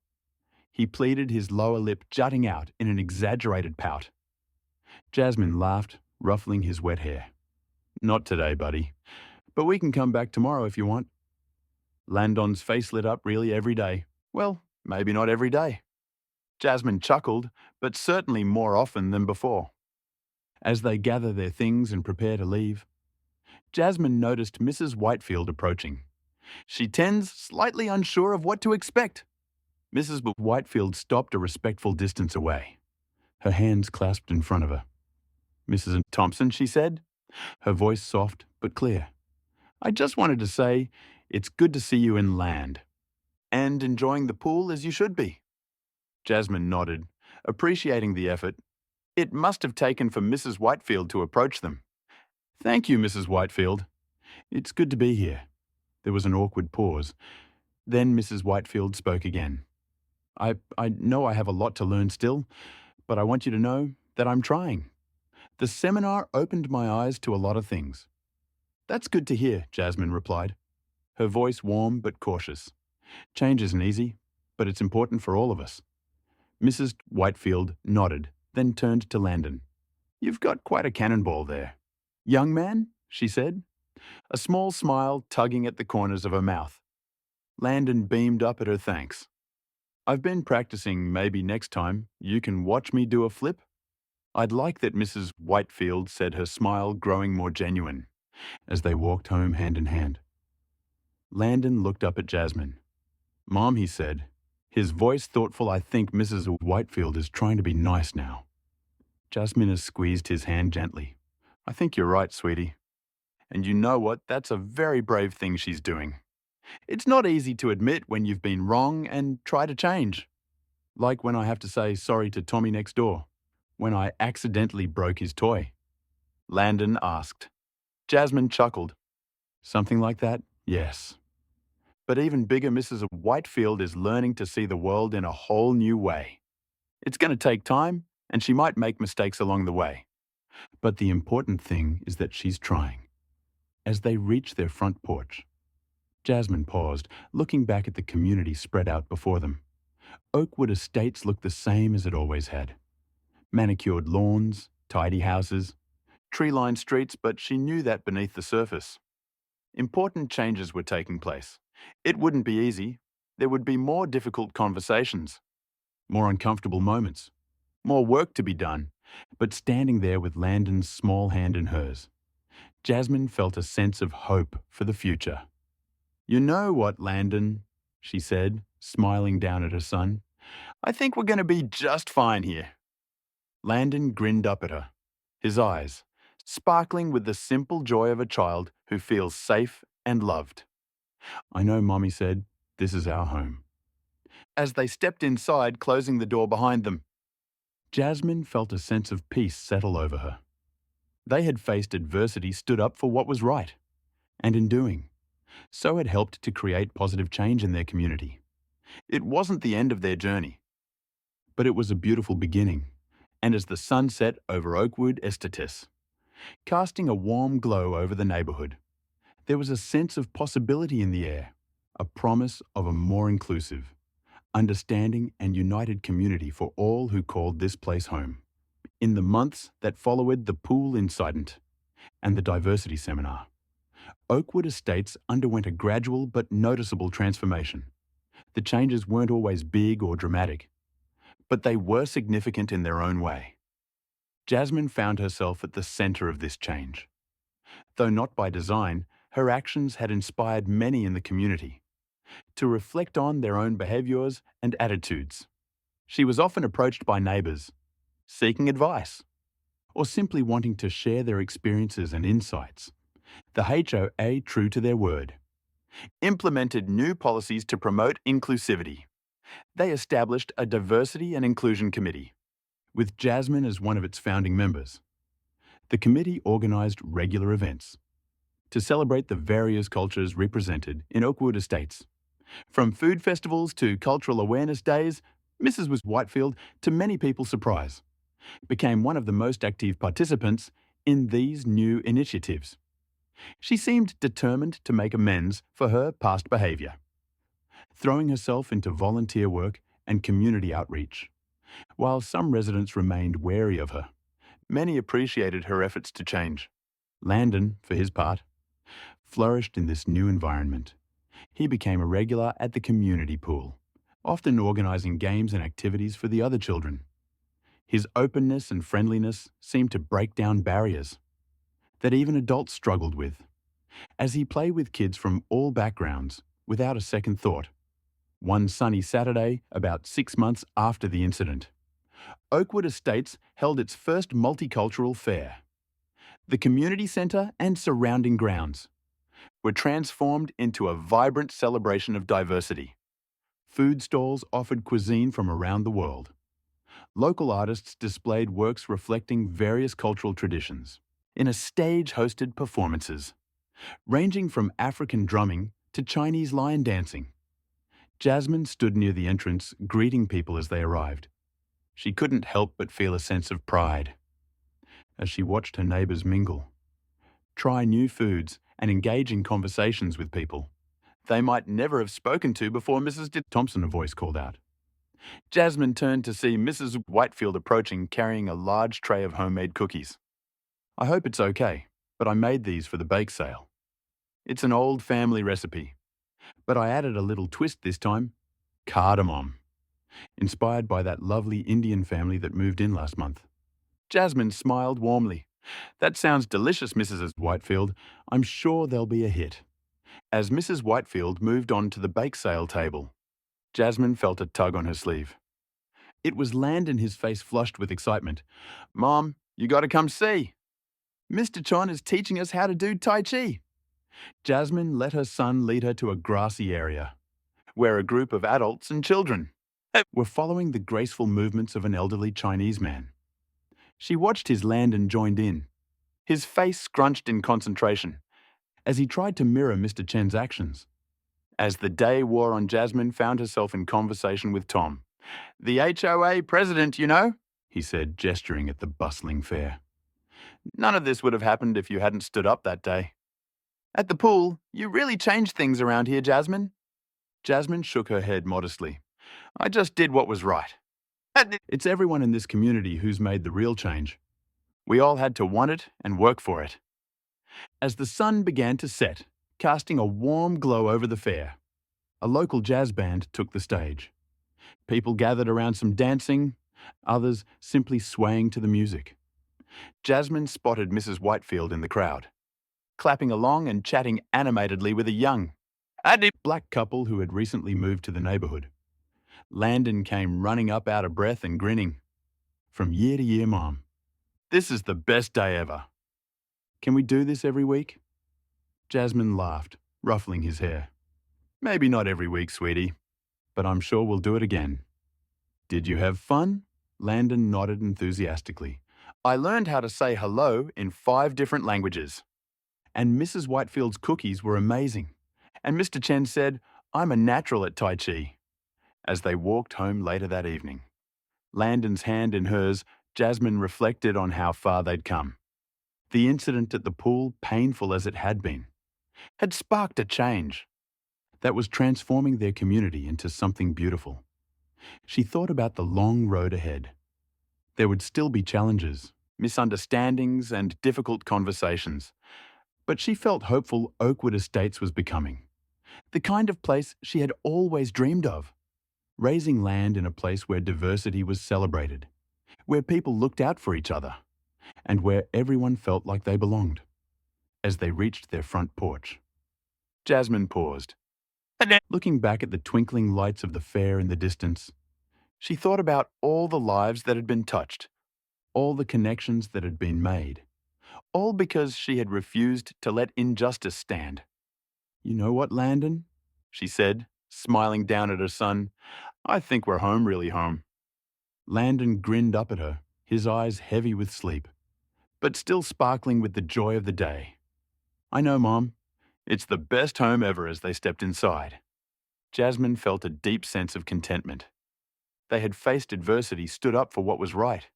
He pleaded, his lower lip jutting out in an exaggerated pout. Jasmine laughed, ruffling his wet hair. "Not today, buddy. But we can come back tomorrow if you want." Landon's face lit up. "Really every day?" "Well, maybe not every day." Jasmine chuckled, but certainly more often than before. As they gather their things and prepare to leave, Jasmine noticed Mrs. Whitefield approaching. She tends slightly unsure of what to expect. Mrs. Whitefield stopped a respectful distance away, her hands clasped in front of her. "Mrs. Thompson," she said, her voice soft but clear. "I just wanted to say it's good to see you in land, and enjoying the pool as you should be." Jasmine nodded, appreciating the effort. It must have taken for Mrs. Whitefield to approach them. "Thank you, Mrs. Whitefield. It's good to be here." There was an awkward pause. Then Mrs. Whitefield spoke again. I know I have a lot to learn still, but I want you to know that I'm trying. The seminar opened my eyes to a lot of things." "That's good to hear," Jasmine replied, her voice warm but cautious. "Change isn't easy, but it's important for all of us." Mrs. Whitefield nodded, then turned to Landon. "You've got quite a cannonball there." "Young man," she said, a small smile tugging at the corners of her mouth. Landon beamed up at her thanks. "I've been practicing. Maybe next time you can watch me do a flip." "I'd like that," Mrs. Whitefield said, her smile growing more genuine, as they walked home hand in hand. Landon looked up at Jasmine. "Mom," he said, his voice thoughtful, "I think Mrs. Whitefield is trying to be nice now." Jasmine squeezed his hand gently. "I think you're right, sweetie. And you know what? That's a very brave thing she's doing. It's not easy to admit when you've been wrong and try to change. Like when I have to say sorry to Tommy next door, when I accidentally broke his toy." Landon asked. Jasmine chuckled. "Something like that? Yes. But even bigger, Mrs. Whitefield is learning to see the world in a whole new way. It's going to take time, and she might make mistakes along the way. But the important thing is that she's trying." As they reached their front porch, Jasmine paused, looking back at the community spread out before them. Oakwood Estates looked the same as it always had. Manicured lawns, tidy houses, tree-lined streets, but she knew that beneath the surface, Important changes were taking place. It wouldn't be easy. There would be more difficult conversations, more uncomfortable moments, more work to be done. But standing there with Landon's small hand in hers, Jasmine felt a sense of hope for the future. "You know what, Landon?" she said, smiling down at her son. "I think we're going to be just fine here." Landon grinned up at her, his eyes sparkling with the simple joy of a child who feels safe and loved. "I know," Mommy said. "This is our home." As they stepped inside, closing the door behind them, Jasmine felt a sense of peace settle over her. They had faced adversity, stood up for what was right, and in doing so had helped to create positive change in their community. It wasn't the end of their journey, but it was a beautiful beginning. And as the sun set over Oakwood Estates, casting a warm glow over the neighborhood, there was a sense of possibility in the air, a promise of a more inclusive, understanding and united community for all who called this place home. In the months that followed the pool incident and the diversity seminar, Oakwood Estates underwent a gradual but noticeable transformation. The changes weren't always big or dramatic, but they were significant in their own way. Jasmine found herself at the center of this change. Though not by design, her actions had inspired many in the community to reflect on their own behaviors and attitudes. She was often approached by neighbors, seeking advice, or simply wanting to share their experiences and insights. The HOA, true to their word, implemented new policies to promote inclusivity. They established a diversity and inclusion committee, with Jasmine as one of its founding members. The committee organized regular events to celebrate the various cultures represented in Oakwood Estates. From food festivals to cultural awareness days, Mrs. Whitefield, to many people's surprise, became one of the most active participants in these new initiatives. She seemed determined to make amends for her past behavior, throwing herself into volunteer work and community outreach. While some residents remained wary of her, many appreciated her efforts to change. Landon, for his part, flourished in this new environment. He became a regular at the community pool, often organizing games and activities for the other children. His openness and friendliness seemed to break down barriers that even adults struggled with, as he played with kids from all backgrounds without a second thought. One sunny Saturday, about 6 months after the incident, Oakwood Estates held its first multicultural fair. The community centre and surrounding grounds were transformed into a vibrant celebration of diversity. Food stalls offered cuisine from around the world. Local artists displayed works reflecting various cultural traditions in a stage-hosted performances, ranging from African drumming to Chinese lion dancing. Jasmine stood near the entrance, greeting people as they arrived. She couldn't help but feel a sense of pride as she watched her neighbors mingle, try new foods, and engage in conversations with people they might never have spoken to before. "Mrs. Thompson," a voice called out. Jasmine turned to see Mrs. Whitefield approaching, carrying a large tray of homemade cookies. "I hope it's okay, but I made these for the bake sale. It's an old family recipe, but I added a little twist this time: cardamom, inspired by that lovely Indian family that moved in last month." Jasmine smiled warmly. "That sounds delicious, Mrs. Whitefield. I'm sure they'll be a hit." As Mrs. Whitefield moved on to the bake sale table, Jasmine felt a tug on her sleeve. It was Landon, his face flushed with excitement. "Mom, you gotta come see. Mr. Chon is teaching us how to do Tai Chi." Jasmine let her son lead her to a grassy area, where a group of adults and children were following the graceful movements of an elderly Chinese man. She watched as Landon joined in, his face scrunched in concentration, as he tried to mirror Mr. Chen's actions. As the day wore on, Jasmine found herself in conversation with Tom. "The HOA president, you know," he said, gesturing at the bustling fair. "None of this would have happened if you hadn't stood up that day. At the pool, you really changed things around here, Jasmine." Jasmine shook her head modestly. "I just did what was right. It's everyone in this community who's made the real change. We all had to want it and work for it." As the sun began to set, casting a warm glow over the fair. A local jazz band took the stage. People gathered around some dancing, others simply swaying to the music. Jasmine spotted Mrs. Whitefield in the crowd, clapping along and chatting animatedly with a young, black couple who had recently moved to the neighbourhood. Landon came running up out of breath and grinning. From year to year, Mom. This is the best day ever. Can we do this every week? Jasmine laughed, ruffling his hair. Maybe not every week, sweetie, but I'm sure we'll do it again. Did you have fun? Landon nodded enthusiastically. I learned how to say hello in 5 different languages. And Mrs. Whitefield's cookies were amazing. And Mr. Chen said, I'm a natural at Tai Chi. As they walked home later that evening, Landon's hand in hers, Jasmine reflected on how far they'd come. The incident at the pool, painful as it had been, had sparked a change that was transforming their community into something beautiful. She thought about the long road ahead. There would still be challenges, misunderstandings, and difficult conversations, but she felt hopeful Oakwood Estates was becoming the kind of place she had always dreamed of, raising land in a place where diversity was celebrated, where people looked out for each other, and where everyone felt like they belonged. As they reached their front porch, Jasmine paused. Looking back at the twinkling lights of the fair in the distance, she thought about all the lives that had been touched, all the connections that had been made, all because she had refused to let injustice stand. You know what, Landon? She said, smiling down at her son. I think we're home, really home. Landon grinned up at her, his eyes heavy with sleep, but still sparkling with the joy of the day. I know, Mom. It's the best home ever. As they stepped inside, Jasmine felt a deep sense of contentment. They had faced adversity, stood up for what was right,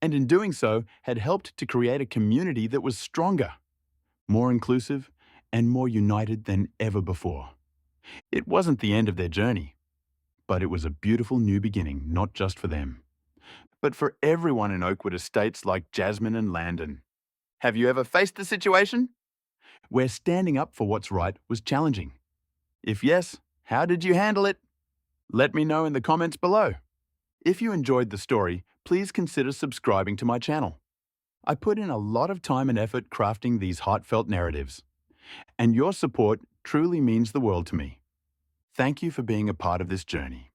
and in doing so had helped to create a community that was stronger, more inclusive, and more united than ever before. It wasn't the end of their journey, but it was a beautiful new beginning, not just for them, but for everyone in Oakwood Estates like Jasmine and Landon. Have you ever faced the situation where standing up for what's right was challenging? If yes, how did you handle it? Let me know in the comments below. If you enjoyed the story, please consider subscribing to my channel. I put in a lot of time and effort crafting these heartfelt narratives, and your support truly means the world to me. Thank you for being a part of this journey.